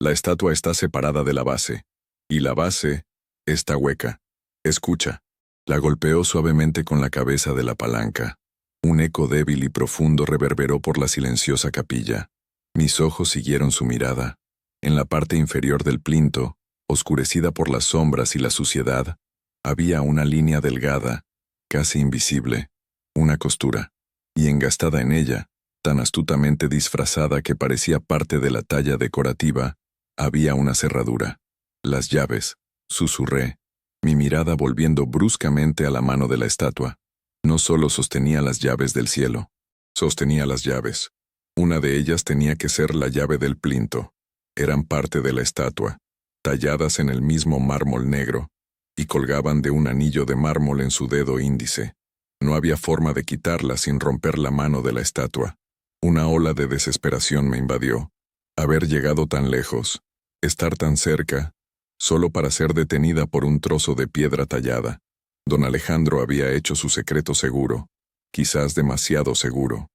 La estatua está separada de la base, y la base está hueca. Escucha. La golpeó suavemente con la cabeza de la palanca. Un eco débil y profundo reverberó por la silenciosa capilla. Mis ojos siguieron su mirada. En la parte inferior del plinto, oscurecida por las sombras y la suciedad, había una línea delgada, casi invisible, una costura, y engastada en ella, tan astutamente disfrazada que parecía parte de la talla decorativa, había una cerradura. Las llaves, susurré, mi mirada volviendo bruscamente a la mano de la estatua. No solo sostenía las llaves del cielo, sostenía las llaves. Una de ellas tenía que ser la llave del plinto. Eran parte de la estatua, talladas en el mismo mármol negro, y colgaban de un anillo de mármol en su dedo índice. No había forma de quitarlas sin romper la mano de la estatua. Una ola de desesperación me invadió. Haber llegado tan lejos, estar tan cerca, solo para ser detenida por un trozo de piedra tallada. Don Alejandro había hecho su secreto seguro, quizás demasiado seguro.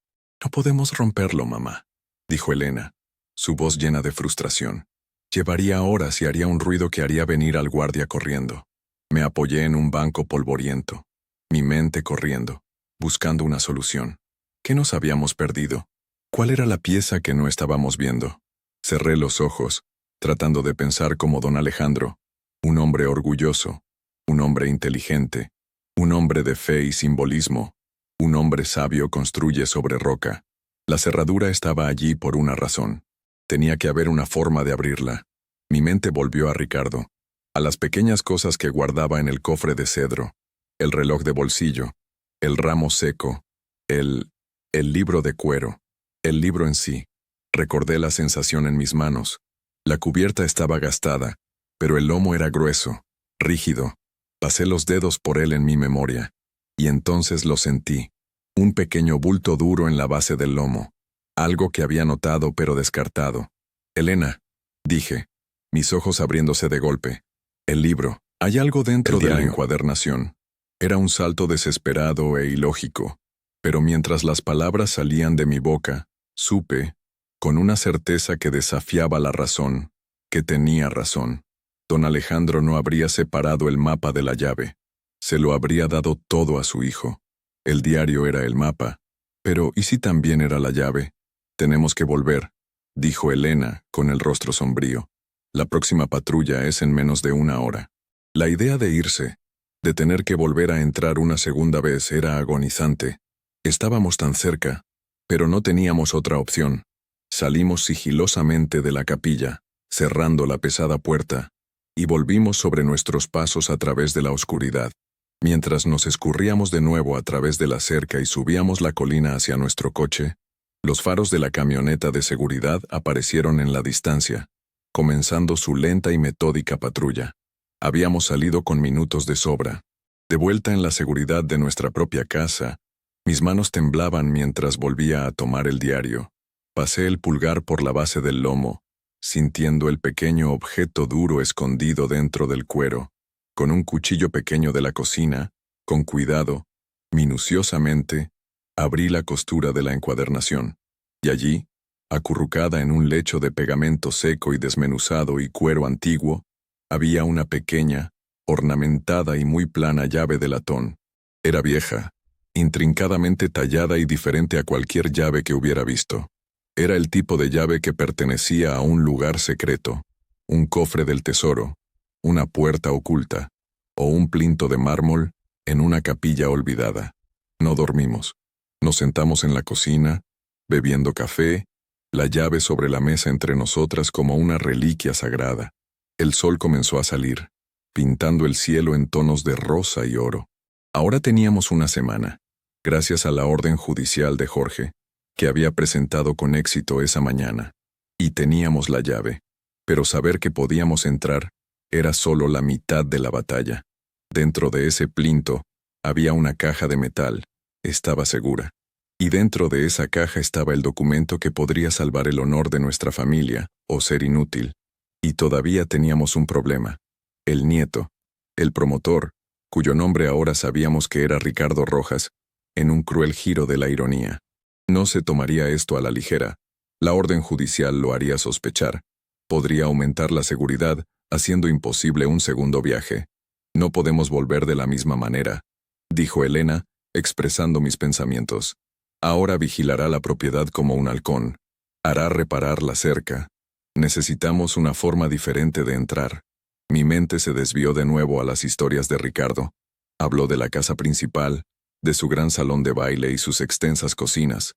«No podemos romperlo, mamá», dijo Elena, su voz llena de frustración. «Llevaría horas y haría un ruido que haría venir al guardia corriendo». Me apoyé en un banco polvoriento, mi mente corriendo, buscando una solución. ¿Qué nos habíamos perdido? ¿Cuál era la pieza que no estábamos viendo? Cerré los ojos, tratando de pensar como don Alejandro, un hombre orgulloso, un hombre inteligente, un hombre de fe y simbolismo, un hombre sabio construye sobre roca. La cerradura estaba allí por una razón. Tenía que haber una forma de abrirla. Mi mente volvió a Ricardo, a las pequeñas cosas que guardaba en el cofre de cedro, el reloj de bolsillo, el ramo seco, el libro de cuero, el libro en sí. Recordé la sensación en mis manos. La cubierta estaba gastada, pero el lomo era grueso, rígido. Pasé los dedos por él en mi memoria, y entonces lo sentí. Un pequeño bulto duro en la base del lomo, algo que había notado pero descartado. «Elena», dije, mis ojos abriéndose de golpe. «El libro, hay algo dentro de la encuadernación». Era un salto desesperado e ilógico, pero mientras las palabras salían de mi boca, supe, con una certeza que desafiaba la razón, que tenía razón. Don Alejandro no habría separado el mapa de la llave. Se lo habría dado todo a su hijo. El diario era el mapa. Pero ¿y si también era la llave? «Tenemos que volver», dijo Elena, con el rostro sombrío. «La próxima patrulla es en menos de una hora». La idea de irse, de tener que volver a entrar una segunda vez, era agonizante. Estábamos tan cerca, pero no teníamos otra opción. Salimos sigilosamente de la capilla, cerrando la pesada puerta, y volvimos sobre nuestros pasos a través de la oscuridad. Mientras nos escurríamos de nuevo a través de la cerca y subíamos la colina hacia nuestro coche, los faros de la camioneta de seguridad aparecieron en la distancia, comenzando su lenta y metódica patrulla. Habíamos salido con minutos de sobra. De vuelta en la seguridad de nuestra propia casa, mis manos temblaban mientras volvía a tomar el diario. Pasé el pulgar por la base del lomo, sintiendo el pequeño objeto duro escondido dentro del cuero. Con un cuchillo pequeño de la cocina, con cuidado, minuciosamente, abrí la costura de la encuadernación, y allí, acurrucada en un lecho de pegamento seco y desmenuzado y cuero antiguo, había una pequeña, ornamentada y muy plana llave de latón. Era vieja, intrincadamente tallada y diferente a cualquier llave que hubiera visto. Era el tipo de llave que pertenecía a un lugar secreto, un cofre del tesoro, una puerta oculta, o un plinto de mármol en una capilla olvidada. No dormimos. Nos sentamos en la cocina, bebiendo café, la llave sobre la mesa entre nosotras como una reliquia sagrada. El sol comenzó a salir, pintando el cielo en tonos de rosa y oro. Ahora teníamos una semana, gracias a la orden judicial de Jorge, que había presentado con éxito esa mañana. Y teníamos la llave, pero saber que podíamos entrar era solo la mitad de la batalla. Dentro de ese plinto había una caja de metal, estaba segura. Y dentro de esa caja estaba el documento que podría salvar el honor de nuestra familia, o ser inútil. Y todavía teníamos un problema. El nieto, el promotor, cuyo nombre ahora sabíamos que era Ricardo Rojas, en un cruel giro de la ironía. No se tomaría esto a la ligera. La orden judicial lo haría sospechar. Podría aumentar la seguridad, haciendo imposible un segundo viaje. «No podemos volver de la misma manera», dijo Elena, expresando mis pensamientos. «Ahora vigilará la propiedad como un halcón. Hará reparar la cerca. Necesitamos una forma diferente de entrar». Mi mente se desvió de nuevo a las historias de Ricardo. Habló de la casa principal, de su gran salón de baile y sus extensas cocinas,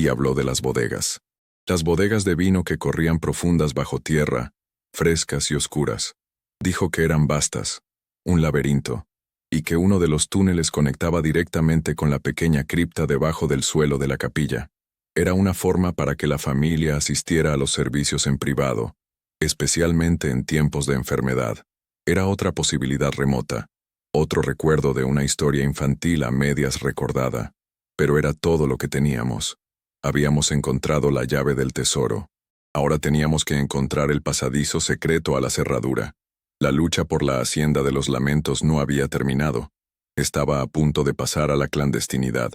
y habló de las bodegas. Las bodegas de vino que corrían profundas bajo tierra, frescas y oscuras. Dijo que eran vastas, un laberinto, y que uno de los túneles conectaba directamente con la pequeña cripta debajo del suelo de la capilla. Era una forma para que la familia asistiera a los servicios en privado, especialmente en tiempos de enfermedad. Era otra posibilidad remota, otro recuerdo de una historia infantil a medias recordada, pero era todo lo que teníamos. Habíamos encontrado la llave del tesoro. Ahora teníamos que encontrar el pasadizo secreto a la cerradura. La lucha por la hacienda de los lamentos no había terminado. Estaba a punto de pasar a la clandestinidad.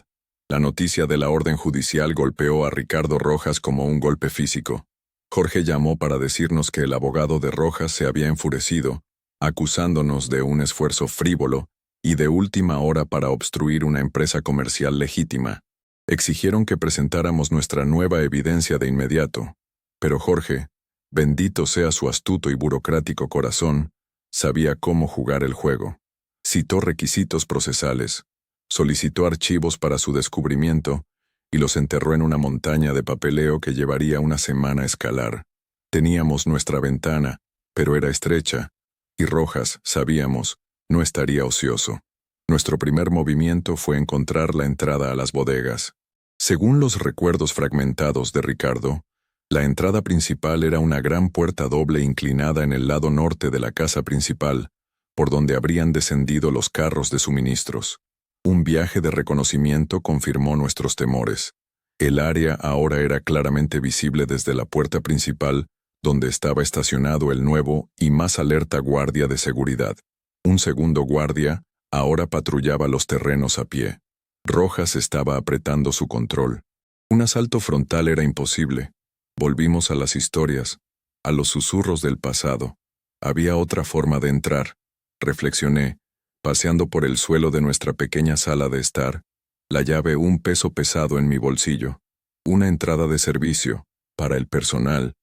La noticia de la orden judicial golpeó a Ricardo Rojas como un golpe físico. Jorge llamó para decirnos que el abogado de Rojas se había enfurecido, acusándonos de un esfuerzo frívolo y de última hora para obstruir una empresa comercial legítima. Exigieron que presentáramos nuestra nueva evidencia de inmediato. Pero Jorge, bendito sea su astuto y burocrático corazón, sabía cómo jugar el juego. Citó requisitos procesales, solicitó archivos para su descubrimiento y los enterró en una montaña de papeleo que llevaría una semana a escalar. Teníamos nuestra ventana, pero era estrecha, y Rojas, sabíamos, no estaría ocioso. Nuestro primer movimiento fue encontrar la entrada a las bodegas. Según los recuerdos fragmentados de Ricardo, la entrada principal era una gran puerta doble inclinada en el lado norte de la casa principal, por donde habrían descendido los carros de suministros. Un viaje de reconocimiento confirmó nuestros temores. El área ahora era claramente visible desde la puerta principal, donde estaba estacionado el nuevo y más alerta guardia de seguridad. Un segundo guardia ahora patrullaba los terrenos a pie. Rojas estaba apretando su control. Un asalto frontal era imposible. Volvimos a las historias, a los susurros del pasado. Había otra forma de entrar, reflexioné, paseando por el suelo de nuestra pequeña sala de estar, la llave un peso pesado en mi bolsillo. Una entrada de servicio, para el personal.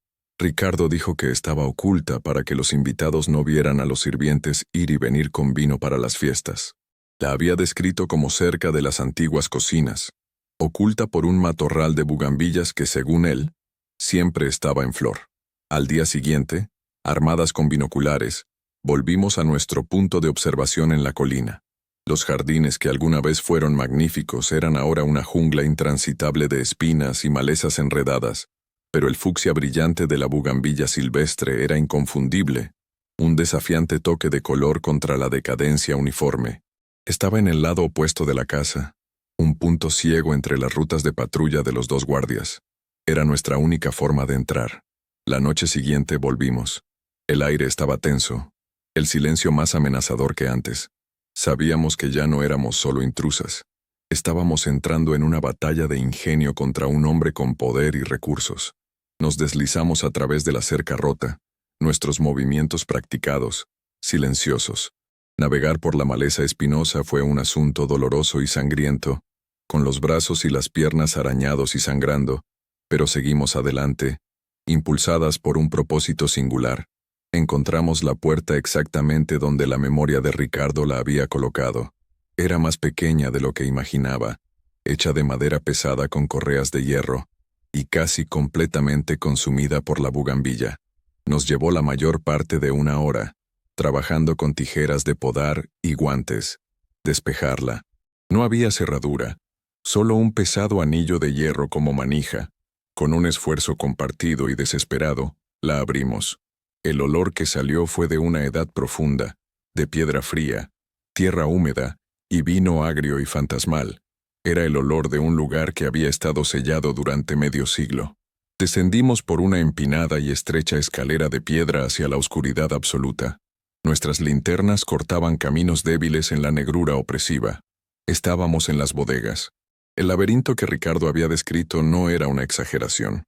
Ricardo dijo que estaba oculta para que los invitados no vieran a los sirvientes ir y venir con vino para las fiestas. La había descrito como cerca de las antiguas cocinas, oculta por un matorral de bugambillas que, según él, siempre estaba en flor. Al día siguiente, armadas con binoculares, volvimos a nuestro punto de observación en la colina. Los jardines que alguna vez fueron magníficos eran ahora una jungla intransitable de espinas y malezas enredadas, pero el fucsia brillante de la bugambilla silvestre era inconfundible, un desafiante toque de color contra la decadencia uniforme. Estaba en el lado opuesto de la casa, un punto ciego entre las rutas de patrulla de los dos guardias. Era nuestra única forma de entrar. La noche siguiente volvimos. El aire estaba tenso, el silencio más amenazador que antes. Sabíamos que ya no éramos solo intrusas. Estábamos entrando en una batalla de ingenio contra un hombre con poder y recursos. Nos deslizamos a través de la cerca rota, nuestros movimientos practicados, silenciosos. Navegar por la maleza espinosa fue un asunto doloroso y sangriento, con los brazos y las piernas arañados y sangrando, pero seguimos adelante, impulsadas por un propósito singular. Encontramos la puerta exactamente donde la memoria de Ricardo la había colocado. Era más pequeña de lo que imaginaba, hecha de madera pesada con correas de hierro, y casi completamente consumida por la bugambilla. Nos llevó la mayor parte de una hora, trabajando con tijeras de podar y guantes. Despejarla. No había cerradura, solo un pesado anillo de hierro como manija. Con un esfuerzo compartido y desesperado, la abrimos. El olor que salió fue de una edad profunda, de piedra fría, tierra húmeda y vino agrio y fantasmal. Era el olor de un lugar que había estado sellado durante medio siglo. Descendimos por una empinada y estrecha escalera de piedra hacia la oscuridad absoluta. Nuestras linternas cortaban caminos débiles en la negrura opresiva. Estábamos en las bodegas. El laberinto que Ricardo había descrito no era una exageración.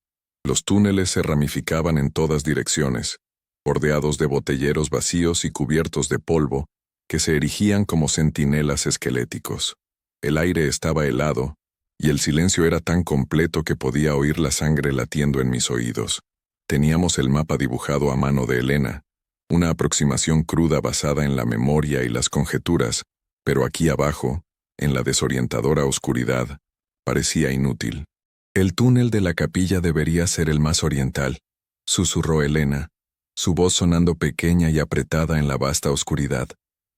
Los túneles se ramificaban en todas direcciones, bordeados de botelleros vacíos y cubiertos de polvo, que se erigían como centinelas esqueléticos. El aire estaba helado, y el silencio era tan completo que podía oír la sangre latiendo en mis oídos. Teníamos el mapa dibujado a mano de Elena, una aproximación cruda basada en la memoria y las conjeturas, pero aquí abajo, en la desorientadora oscuridad, parecía inútil. El túnel de la capilla debería ser el más oriental, susurró Elena, su voz sonando pequeña y apretada en la vasta oscuridad.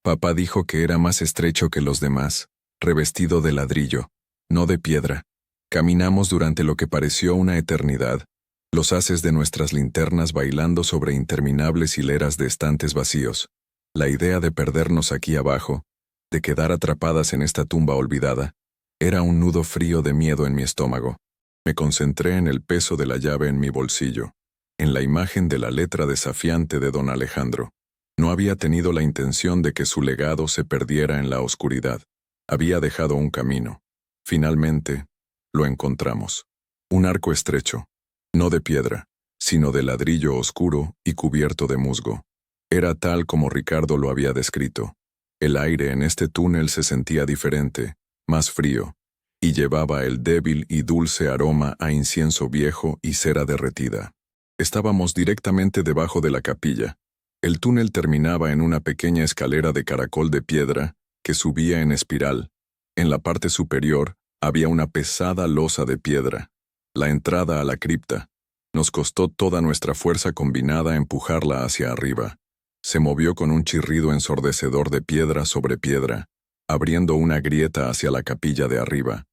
Papá dijo que era más estrecho que los demás, revestido de ladrillo, no de piedra. Caminamos durante lo que pareció una eternidad, los haces de nuestras linternas bailando sobre interminables hileras de estantes vacíos. La idea de perdernos aquí abajo, de quedar atrapadas en esta tumba olvidada, era un nudo frío de miedo en mi estómago. Me concentré en el peso de la llave en mi bolsillo, en la imagen de la letra desafiante de don Alejandro. No había tenido la intención de que su legado se perdiera en la oscuridad. Había dejado un camino. Finalmente, lo encontramos. Un arco estrecho, no de piedra, sino de ladrillo oscuro y cubierto de musgo. Era tal como Ricardo lo había descrito. El aire en este túnel se sentía diferente, más frío, y llevaba el débil y dulce aroma a incienso viejo y cera derretida. Estábamos directamente debajo de la capilla. El túnel terminaba en una pequeña escalera de caracol de piedra que subía en espiral. En la parte superior había una pesada losa de piedra, la entrada a la cripta. Nos costó toda nuestra fuerza combinada empujarla hacia arriba. Se movió con un chirrido ensordecedor de piedra sobre piedra, abriendo una grieta hacia la capilla de arriba.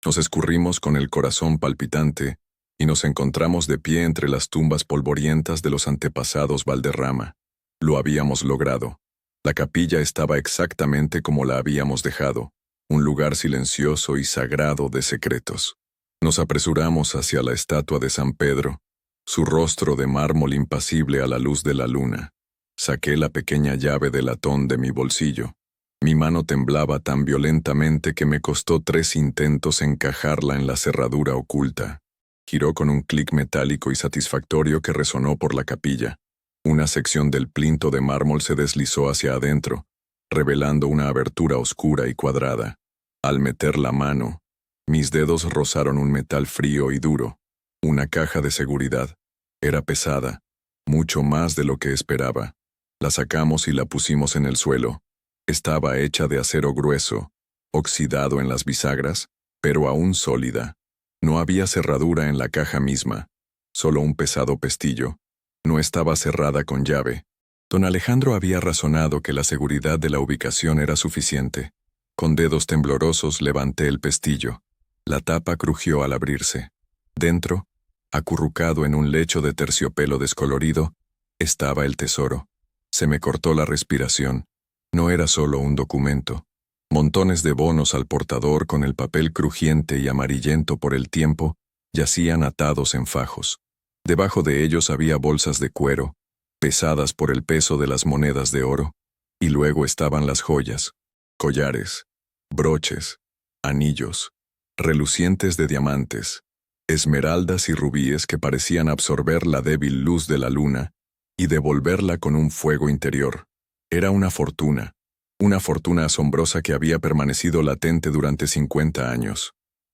Nos escurrimos con el corazón palpitante y nos encontramos de pie entre las tumbas polvorientas de los antepasados Valderrama. Lo habíamos logrado. La capilla estaba exactamente como la habíamos dejado, un lugar silencioso y sagrado de secretos. Nos apresuramos hacia la estatua de San Pedro, su rostro de mármol impasible a la luz de la luna. Saqué la pequeña llave de latón de mi bolsillo. Mi mano temblaba tan violentamente que me costó 3 intentos encajarla en la cerradura oculta. Giró con un clic metálico y satisfactorio que resonó por la capilla. Una sección del plinto de mármol se deslizó hacia adentro, revelando una abertura oscura y cuadrada. Al meter la mano, mis dedos rozaron un metal frío y duro. Una caja de seguridad. Era pesada, mucho más de lo que esperaba. La sacamos y la pusimos en el suelo. Estaba hecha de acero grueso, oxidado en las bisagras, pero aún sólida. No había cerradura en la caja misma, solo un pesado pestillo. No estaba cerrada con llave. Don Alejandro había razonado que la seguridad de la ubicación era suficiente. Con dedos temblorosos levanté el pestillo. La tapa crujió al abrirse. Dentro, acurrucado en un lecho de terciopelo descolorido, estaba el tesoro. Se me cortó la respiración. No era solo un documento. Montones de bonos al portador con el papel crujiente y amarillento por el tiempo yacían atados en fajos. Debajo de ellos había bolsas de cuero, pesadas por el peso de las monedas de oro, y luego estaban las joyas, collares, broches, anillos, relucientes de diamantes, esmeraldas y rubíes que parecían absorber la débil luz de la luna y devolverla con un fuego interior. Era una fortuna asombrosa que había permanecido latente durante 50 años.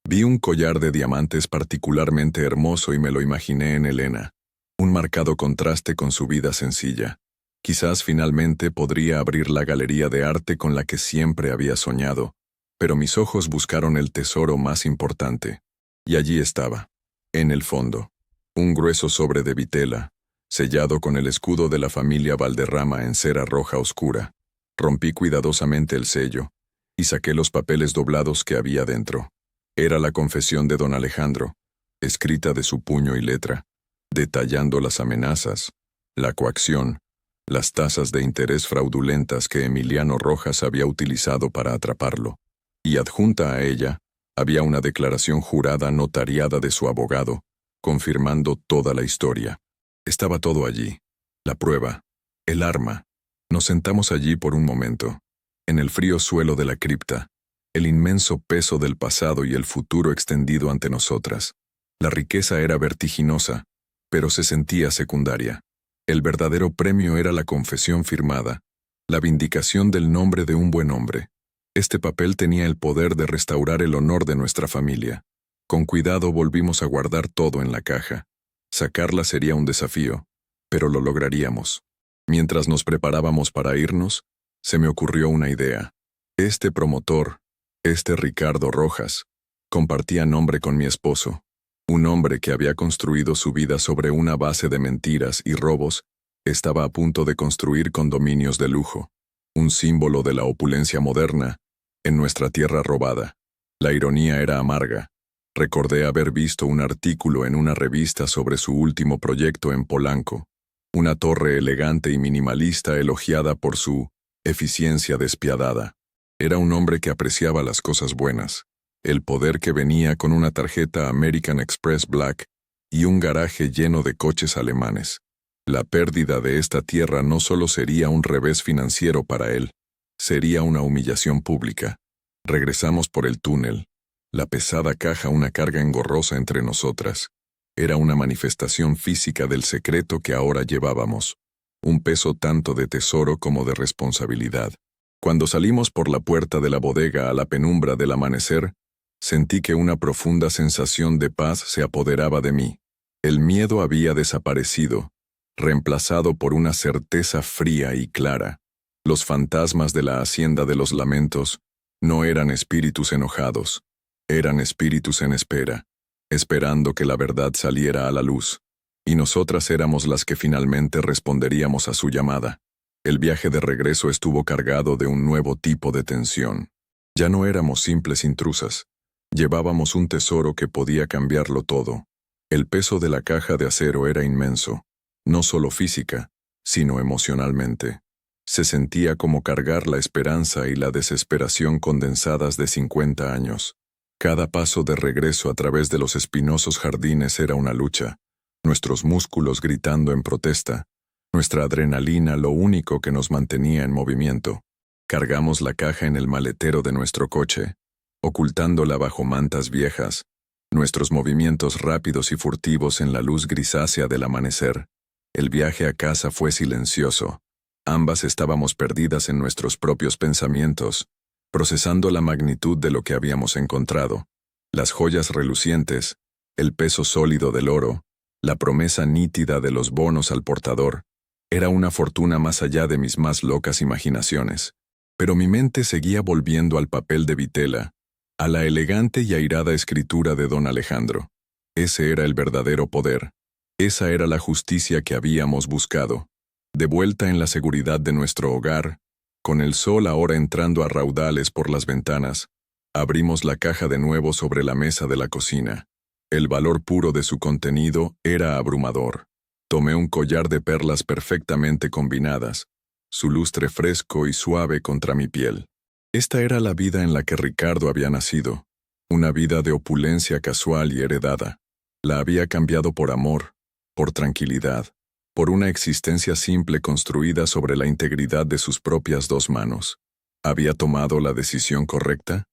Vi un collar de diamantes particularmente hermoso y me lo imaginé en Elena, un marcado contraste con su vida sencilla. Quizás finalmente podría abrir la galería de arte con la que siempre había soñado, pero mis ojos buscaron el tesoro más importante. Y allí estaba, en el fondo, un grueso sobre de vitela, sellado con el escudo de la familia Valderrama en cera roja oscura. Rompí cuidadosamente el sello y saqué los papeles doblados que había dentro. Era la confesión de don Alejandro, escrita de su puño y letra, detallando las amenazas, la coacción, las tasas de interés fraudulentas que Emiliano Rojas había utilizado para atraparlo, y adjunta a ella había una declaración jurada notariada de su abogado, confirmando toda la historia. Estaba todo allí, la prueba, el arma. Nos sentamos allí por un momento, en el frío suelo de la cripta, el inmenso peso del pasado y el futuro extendido ante nosotras. La riqueza era vertiginosa, pero se sentía secundaria. El verdadero premio era la confesión firmada, la vindicación del nombre de un buen hombre. Este papel tenía el poder de restaurar el honor de nuestra familia. Con cuidado volvimos a guardar todo en la caja. Sacarla sería un desafío, pero lo lograríamos. Mientras nos preparábamos para irnos, se me ocurrió una idea. Este promotor, este Ricardo Rojas, compartía nombre con mi esposo. Un hombre que había construido su vida sobre una base de mentiras y robos, estaba a punto de construir condominios de lujo, un símbolo de la opulencia moderna, en nuestra tierra robada. La ironía era amarga. Recordé haber visto un artículo en una revista sobre su último proyecto en Polanco, una torre elegante y minimalista elogiada por su eficiencia despiadada. Era un hombre que apreciaba las cosas buenas, el poder que venía con una tarjeta American Express Black y un garaje lleno de coches alemanes. La pérdida de esta tierra no solo sería un revés financiero para él, sería una humillación pública. Regresamos por el túnel. La pesada caja, una carga engorrosa entre nosotras. Era una manifestación física del secreto que ahora llevábamos, un peso tanto de tesoro como de responsabilidad. Cuando salimos por la puerta de la bodega a la penumbra del amanecer, sentí que una profunda sensación de paz se apoderaba de mí. El miedo había desaparecido, reemplazado por una certeza fría y clara. Los fantasmas de la Hacienda de los Lamentos no eran espíritus enojados, eran espíritus en espera, esperando que la verdad saliera a la luz, y nosotras éramos las que finalmente responderíamos a su llamada. El viaje de regreso estuvo cargado de un nuevo tipo de tensión. Ya no éramos simples intrusas. Llevábamos un tesoro que podía cambiarlo todo. El peso de la caja de acero era inmenso, no solo física, sino emocionalmente. Se sentía como cargar la esperanza y la desesperación condensadas de 50 años. Cada paso de regreso a través de los espinosos jardines era una lucha, nuestros músculos gritando en protesta, nuestra adrenalina lo único que nos mantenía en movimiento. Cargamos la caja en el maletero de nuestro coche, ocultándola bajo mantas viejas, nuestros movimientos rápidos y furtivos en la luz grisácea del amanecer. El viaje a casa fue silencioso. Ambas estábamos perdidas en nuestros propios pensamientos, procesando la magnitud de lo que habíamos encontrado, las joyas relucientes, el peso sólido del oro, la promesa nítida de los bonos al portador. Era una fortuna más allá de mis más locas imaginaciones. Pero mi mente seguía volviendo al papel de Vitela, a la elegante y airada escritura de don Alejandro. Ese era el verdadero poder. Esa era la justicia que habíamos buscado. De vuelta en la seguridad de nuestro hogar, con el sol ahora entrando a raudales por las ventanas, abrimos la caja de nuevo sobre la mesa de la cocina. El valor puro de su contenido era abrumador. Tomé un collar de perlas perfectamente combinadas, su lustre fresco y suave contra mi piel. Esta era la vida en la que Ricardo había nacido, una vida de opulencia casual y heredada. La había cambiado por amor, por tranquilidad, por una existencia simple construida sobre la integridad de sus propias dos manos. ¿Había tomado la decisión correcta?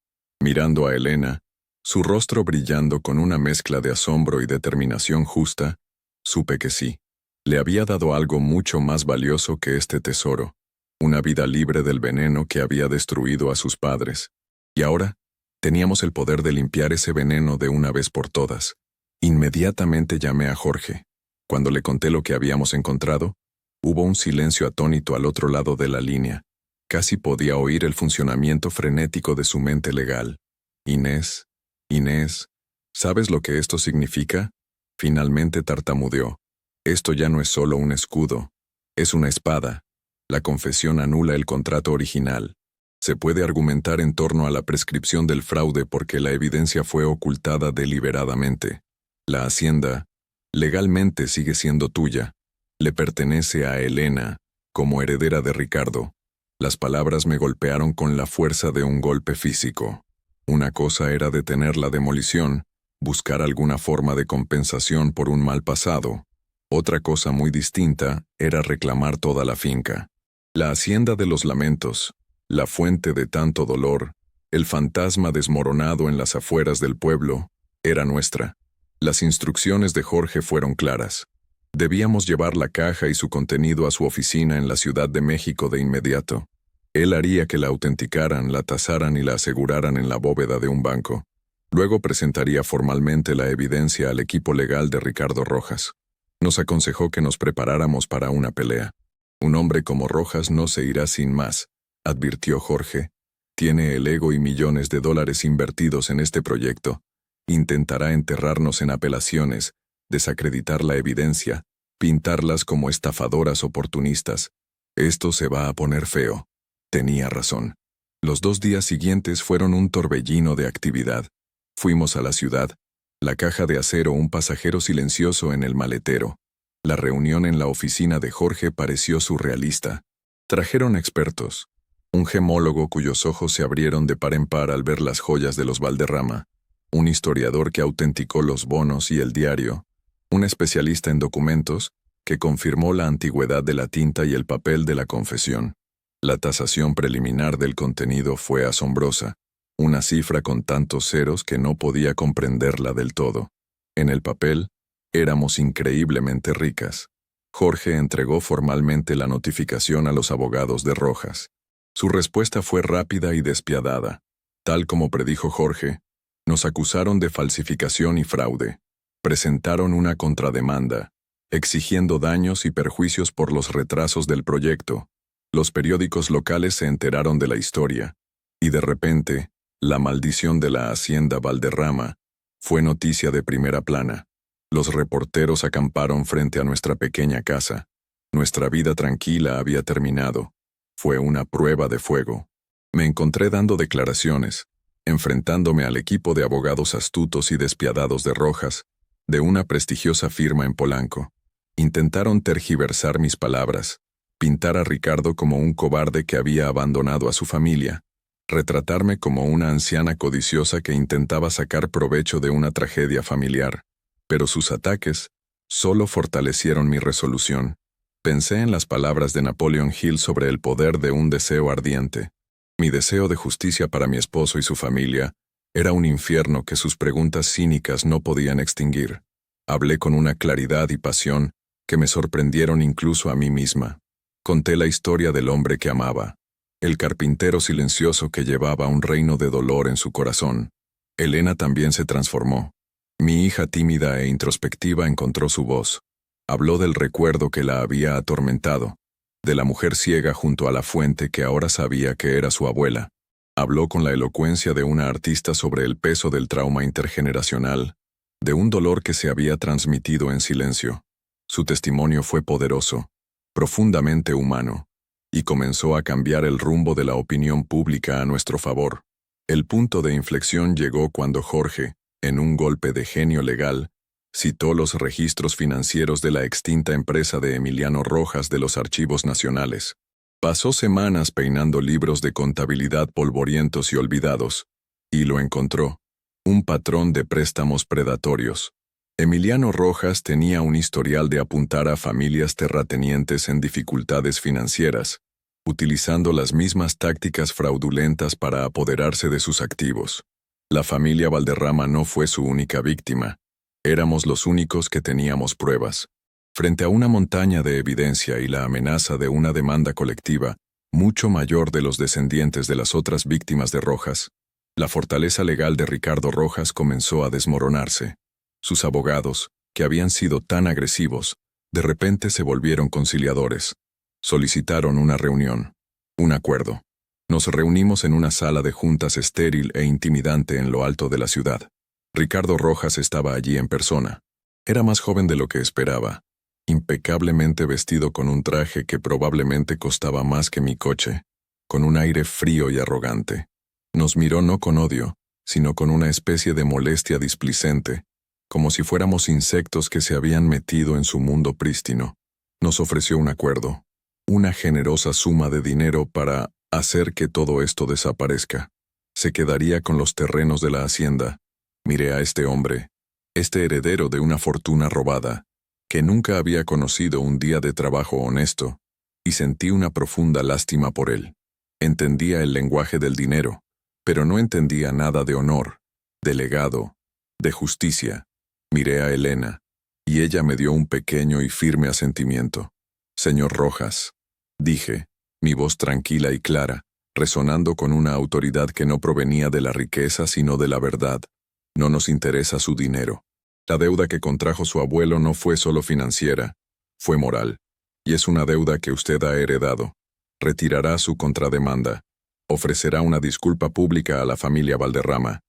Mirando a Elena, su rostro brillando con una mezcla de asombro y determinación justa, supe que sí. Le había dado algo mucho más valioso que este tesoro, una vida libre del veneno que había destruido a sus padres. Y ahora, teníamos el poder de limpiar ese veneno de una vez por todas. Inmediatamente llamé a Jorge. Cuando le conté lo que habíamos encontrado, hubo un silencio atónito al otro lado de la línea. Casi podía oír el funcionamiento frenético de su mente legal. Inés, ¿sabes lo que esto significa? Finalmente tartamudeó. Esto ya no es solo un escudo, es una espada. La confesión anula el contrato original. Se puede argumentar en torno a la prescripción del fraude porque la evidencia fue ocultada deliberadamente. La hacienda, legalmente sigue siendo tuya. Le pertenece a Elena, como heredera de Ricardo. Las palabras me golpearon con la fuerza de un golpe físico. Una cosa era detener la demolición, buscar alguna forma de compensación por un mal pasado. Otra cosa muy distinta era reclamar toda la finca. La Hacienda de los Lamentos, la fuente de tanto dolor, el fantasma desmoronado en las afueras del pueblo, era nuestra. Las instrucciones de Jorge fueron claras. Debíamos llevar la caja y su contenido a su oficina en la Ciudad de México de inmediato. Él haría que la autenticaran, la tasaran y la aseguraran en la bóveda de un banco. Luego presentaría formalmente la evidencia al equipo legal de Ricardo Rojas. Nos aconsejó que nos preparáramos para una pelea. Un hombre como Rojas no se irá sin más, advirtió Jorge. Tiene el ego y millones de dólares invertidos en este proyecto. Intentará enterrarnos en apelaciones, desacreditar la evidencia, pintarlas como estafadoras oportunistas. Esto se va a poner feo. Tenía razón. Los 2 días siguientes fueron un torbellino de actividad. Fuimos a la ciudad, la caja de acero, un pasajero silencioso en el maletero. La reunión en la oficina de Jorge pareció surrealista. Trajeron expertos. Un gemólogo cuyos ojos se abrieron de par en par al ver las joyas de los Valderrama. Un historiador que autenticó los bonos y el diario. Un especialista en documentos que confirmó la antigüedad de la tinta y el papel de la confesión. La tasación preliminar del contenido fue asombrosa. Una cifra con tantos ceros que no podía comprenderla del todo. En el papel, éramos increíblemente ricas. Jorge entregó formalmente la notificación a los abogados de Rojas. Su respuesta fue rápida y despiadada. Tal como predijo Jorge, nos acusaron de falsificación y fraude. Presentaron una contrademanda, exigiendo daños y perjuicios por los retrasos del proyecto. Los periódicos locales se enteraron de la historia, y de repente, la maldición de la hacienda Valderrama fue noticia de primera plana. Los reporteros acamparon frente a nuestra pequeña casa. Nuestra vida tranquila había terminado. Fue una prueba de fuego. Me encontré dando declaraciones, enfrentándome al equipo de abogados astutos y despiadados de Rojas, de una prestigiosa firma en Polanco. Intentaron tergiversar mis palabras, pintar a Ricardo como un cobarde que había abandonado a su familia, retratarme como una anciana codiciosa que intentaba sacar provecho de una tragedia familiar. Pero sus ataques solo fortalecieron mi resolución. Pensé en las palabras de Napoleon Hill sobre el poder de un deseo ardiente. Mi deseo de justicia para mi esposo y su familia era un infierno que sus preguntas cínicas no podían extinguir. Hablé con una claridad y pasión que me sorprendieron incluso a mí misma. Conté la historia del hombre que amaba, el carpintero silencioso que llevaba un reino de dolor en su corazón. Elena también se transformó. Mi hija tímida e introspectiva encontró su voz. Habló del recuerdo que la había atormentado, de la mujer ciega junto a la fuente que ahora sabía que era su abuela. Habló con la elocuencia de una artista sobre el peso del trauma intergeneracional, de un dolor que se había transmitido en silencio. Su testimonio fue poderoso, profundamente humano, y comenzó a cambiar el rumbo de la opinión pública a nuestro favor. El punto de inflexión llegó cuando Jorge, en un golpe de genio legal, citó los registros financieros de la extinta empresa de Emiliano Rojas de los Archivos Nacionales. Pasó semanas peinando libros de contabilidad polvorientos y olvidados, y lo encontró: un patrón de préstamos predatorios. Emiliano Rojas tenía un historial de apuntar a familias terratenientes en dificultades financieras, utilizando las mismas tácticas fraudulentas para apoderarse de sus activos. La familia Valderrama no fue su única víctima. Éramos los únicos que teníamos pruebas. Frente a una montaña de evidencia y la amenaza de una demanda colectiva, mucho mayor de los descendientes de las otras víctimas de Rojas, la fortaleza legal de Ricardo Rojas comenzó a desmoronarse. Sus abogados, que habían sido tan agresivos, de repente se volvieron conciliadores. Solicitaron una reunión, un acuerdo. Nos reunimos en una sala de juntas estéril e intimidante en lo alto de la ciudad. Ricardo Rojas estaba allí en persona. Era más joven de lo que esperaba, impecablemente vestido con un traje que probablemente costaba más que mi coche, con un aire frío y arrogante. Nos miró no con odio, sino con una especie de molestia displicente, como si fuéramos insectos que se habían metido en su mundo prístino. Nos ofreció un acuerdo, una generosa suma de dinero para hacer que todo esto desaparezca. Se quedaría con los terrenos de la hacienda. Miré a este hombre, este heredero de una fortuna robada, que nunca había conocido un día de trabajo honesto, y sentí una profunda lástima por él. Entendía el lenguaje del dinero, pero no entendía nada de honor, de legado, de justicia. Miré a Elena, y ella me dio un pequeño y firme asentimiento. Señor Rojas, dije, mi voz tranquila y clara, resonando con una autoridad que no provenía de la riqueza sino de la verdad. No nos interesa su dinero. La deuda que contrajo su abuelo no fue solo financiera, fue moral, y es una deuda que usted ha heredado. Retirará su contrademanda. Ofrecerá una disculpa pública a la familia Valderrama.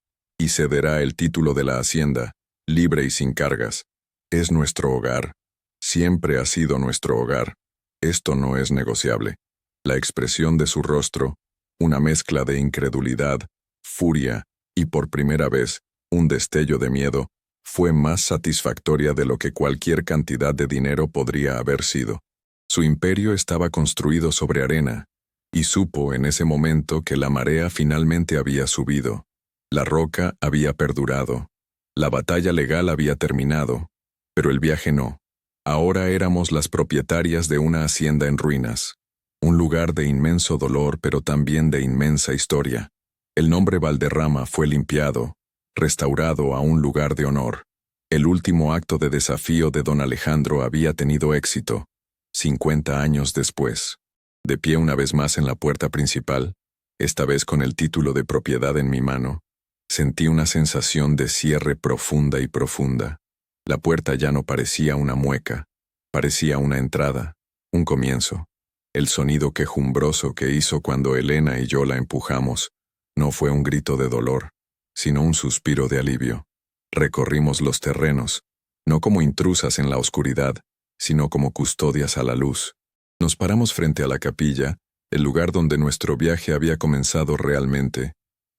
y cederá el título de la hacienda, libre y sin cargas. Es nuestro hogar. Siempre ha sido nuestro hogar. Esto no es negociable. La expresión de su rostro, una mezcla de incredulidad, furia y por primera vez, un destello de miedo, fue más satisfactoria de lo que cualquier cantidad de dinero podría haber sido. Su imperio estaba construido sobre arena, y supo en ese momento que la marea finalmente había subido. La roca había perdurado. La batalla legal había terminado, pero el viaje no. Ahora éramos las propietarias de una hacienda en ruinas. Un lugar de inmenso dolor, pero también de inmensa historia. El nombre Valderrama fue limpiado, restaurado a un lugar de honor. El último acto de desafío de don Alejandro había tenido éxito. 50 años después. De pie una vez más en la puerta principal, esta vez con el título de propiedad en mi mano, sentí una sensación de cierre profunda y profunda. La puerta ya no parecía una mueca, parecía una entrada, un comienzo. El sonido quejumbroso que hizo cuando Elena y yo la empujamos no fue un grito de dolor, sino un suspiro de alivio. Recorrimos los terrenos, no como intrusas en la oscuridad, sino como custodias a la luz. Nos paramos frente a la capilla, el lugar donde nuestro viaje había comenzado realmente.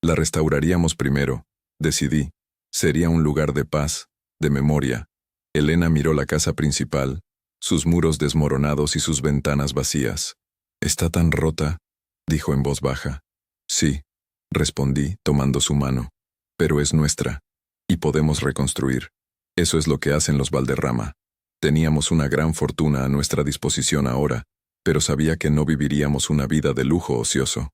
La restauraríamos primero, decidí. Sería un lugar de paz, de memoria. Elena miró la casa principal, sus muros desmoronados y sus ventanas vacías. «¿Está tan rota?», dijo en voz baja. «Sí», respondí, tomando su mano. «Pero es nuestra, y podemos reconstruir. Eso es lo que hacen los Valderrama». Teníamos una gran fortuna a nuestra disposición ahora, pero sabía que no viviríamos una vida de lujo ocioso.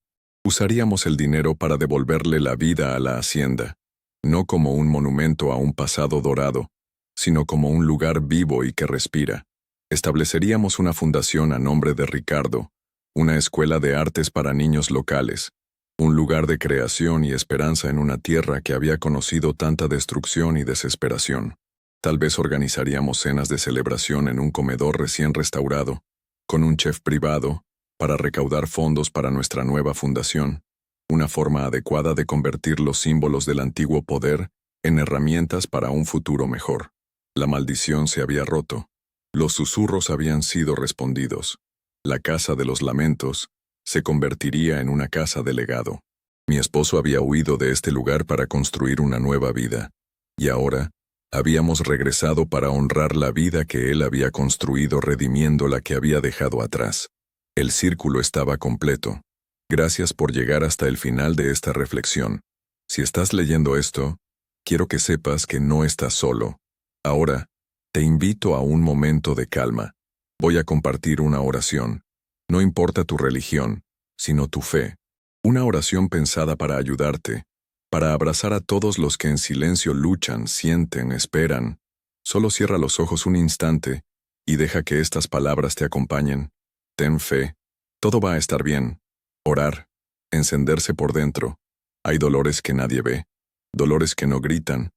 Usaríamos el dinero para devolverle la vida a la hacienda, no como un monumento a un pasado dorado, sino como un lugar vivo y que respira. Estableceríamos una fundación a nombre de Ricardo, una escuela de artes para niños locales, un lugar de creación y esperanza en una tierra que había conocido tanta destrucción y desesperación. Tal vez organizaríamos cenas de celebración en un comedor recién restaurado, con un chef privado, para recaudar fondos para nuestra nueva fundación, una forma adecuada de convertir los símbolos del antiguo poder en herramientas para un futuro mejor. La maldición se había roto. Los susurros habían sido respondidos. La casa de los lamentos se convertiría en una casa de legado. Mi esposo había huido de este lugar para construir una nueva vida, y ahora habíamos regresado para honrar la vida que él había construido redimiendo la que había dejado atrás. El círculo estaba completo. Gracias por llegar hasta el final de esta reflexión. Si estás leyendo esto, quiero que sepas que no estás solo. Ahora, te invito a un momento de calma. Voy a compartir una oración. No importa tu religión, sino tu fe. Una oración pensada para ayudarte, para abrazar a todos los que en silencio luchan, sienten, esperan. Solo cierra los ojos un instante y deja que estas palabras te acompañen. Ten fe. Todo va a estar bien. Orar. Encenderse por dentro. Hay dolores que nadie ve. Dolores que no gritan.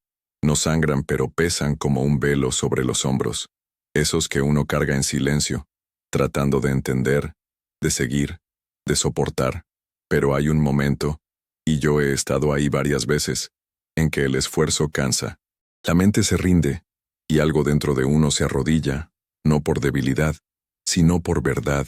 No sangran pero pesan como un velo sobre los hombros. Esos que uno carga en silencio, tratando de entender, de seguir, de soportar. Pero hay un momento, y yo he estado ahí varias veces, en que el esfuerzo cansa. La mente se rinde, y algo dentro de uno se arrodilla, no por debilidad, sino por verdad.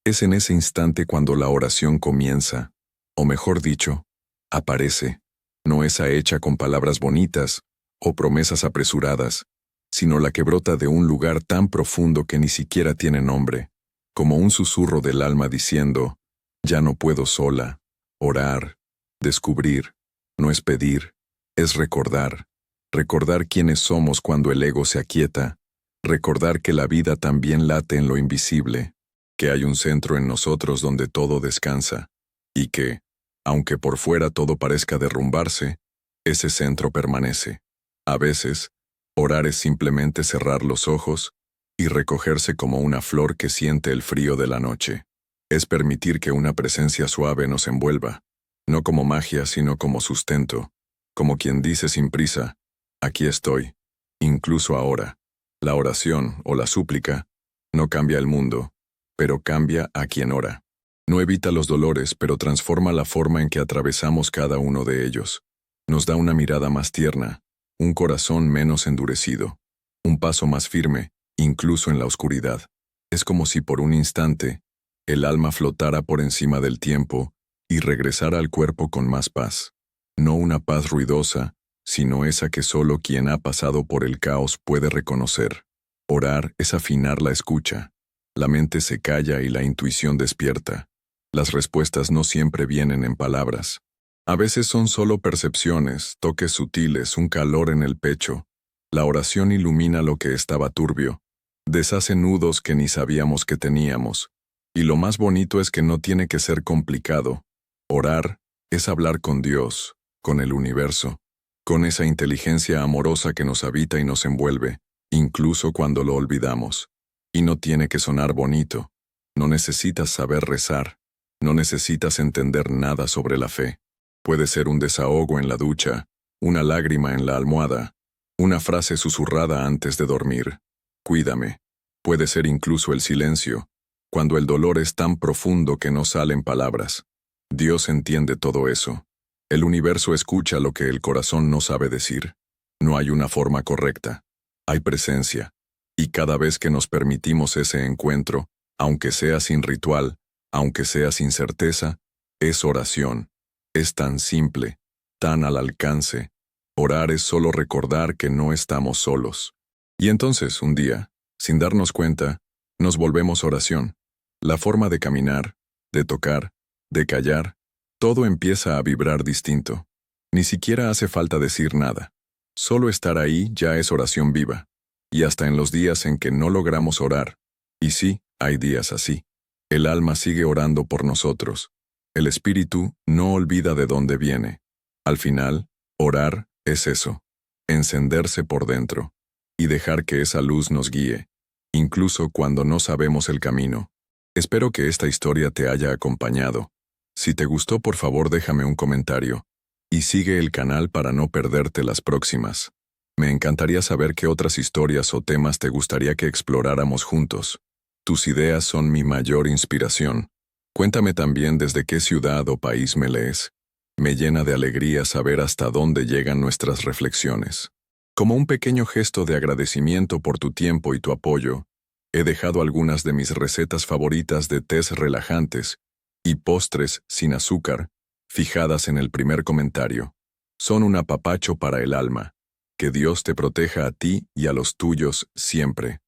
Es en ese instante cuando la oración comienza, o mejor dicho, aparece. No esa hecha con palabras bonitas o promesas apresuradas, sino la que brota de un lugar tan profundo que ni siquiera tiene nombre, como un susurro del alma diciendo, ya no puedo sola. Orar, descubrir, no es pedir, es recordar. Recordar quiénes somos cuando el ego se aquieta. Recordar que la vida también late en lo invisible, que hay un centro en nosotros donde todo descansa, y que, aunque por fuera todo parezca derrumbarse, ese centro permanece. A veces, orar es simplemente cerrar los ojos y recogerse como una flor que siente el frío de la noche. Es permitir que una presencia suave nos envuelva, no como magia sino como sustento, como quien dice sin prisa, aquí estoy, incluso ahora. La oración o la súplica no cambia el mundo, pero cambia a quien ora. No evita los dolores, pero transforma la forma en que atravesamos cada uno de ellos. Nos da una mirada más tierna, un corazón menos endurecido, un paso más firme, incluso en la oscuridad. Es como si por un instante el alma flotara por encima del tiempo y regresara al cuerpo con más paz. No una paz ruidosa, sino esa que solo quien ha pasado por el caos puede reconocer. Orar es afinar la escucha. La mente se calla y la intuición despierta. Las respuestas no siempre vienen en palabras. A veces son solo percepciones, toques sutiles, un calor en el pecho. La oración ilumina lo que estaba turbio, deshace nudos que ni sabíamos que teníamos. Y lo más bonito es que no tiene que ser complicado. Orar es hablar con Dios, con el universo, con esa inteligencia amorosa que nos habita y nos envuelve, incluso cuando lo olvidamos. Y no tiene que sonar bonito. No necesitas saber rezar. No necesitas entender nada sobre la fe. Puede ser un desahogo en la ducha, una lágrima en la almohada, una frase susurrada antes de dormir. Cuídame. Puede ser incluso el silencio, cuando el dolor es tan profundo que no salen palabras. Dios entiende todo eso. El universo escucha lo que el corazón no sabe decir. No hay una forma correcta. Hay presencia. Y cada vez que nos permitimos ese encuentro, aunque sea sin ritual, aunque sea sin certeza, es oración. Es tan simple, tan al alcance. Orar es solo recordar que no estamos solos. Y entonces, un día, sin darnos cuenta, nos volvemos oración. La forma de caminar, de tocar, de callar, todo empieza a vibrar distinto. Ni siquiera hace falta decir nada. Solo estar ahí ya es oración viva. Y hasta en los días en que no logramos orar, y sí, hay días así, el alma sigue orando por nosotros. El espíritu no olvida de dónde viene. Al final, orar es eso, encenderse por dentro, y dejar que esa luz nos guíe, incluso cuando no sabemos el camino. Espero que esta historia te haya acompañado. Si te gustó, por favor déjame un comentario, y sigue el canal para no perderte las próximas. Me encantaría saber qué otras historias o temas te gustaría que exploráramos juntos. Tus ideas son mi mayor inspiración. Cuéntame también desde qué ciudad o país me lees. Me llena de alegría saber hasta dónde llegan nuestras reflexiones. Como un pequeño gesto de agradecimiento por tu tiempo y tu apoyo, he dejado algunas de mis recetas favoritas de tés relajantes y postres sin azúcar, fijadas en el primer comentario. Son un apapacho para el alma. Que Dios te proteja a ti y a los tuyos siempre.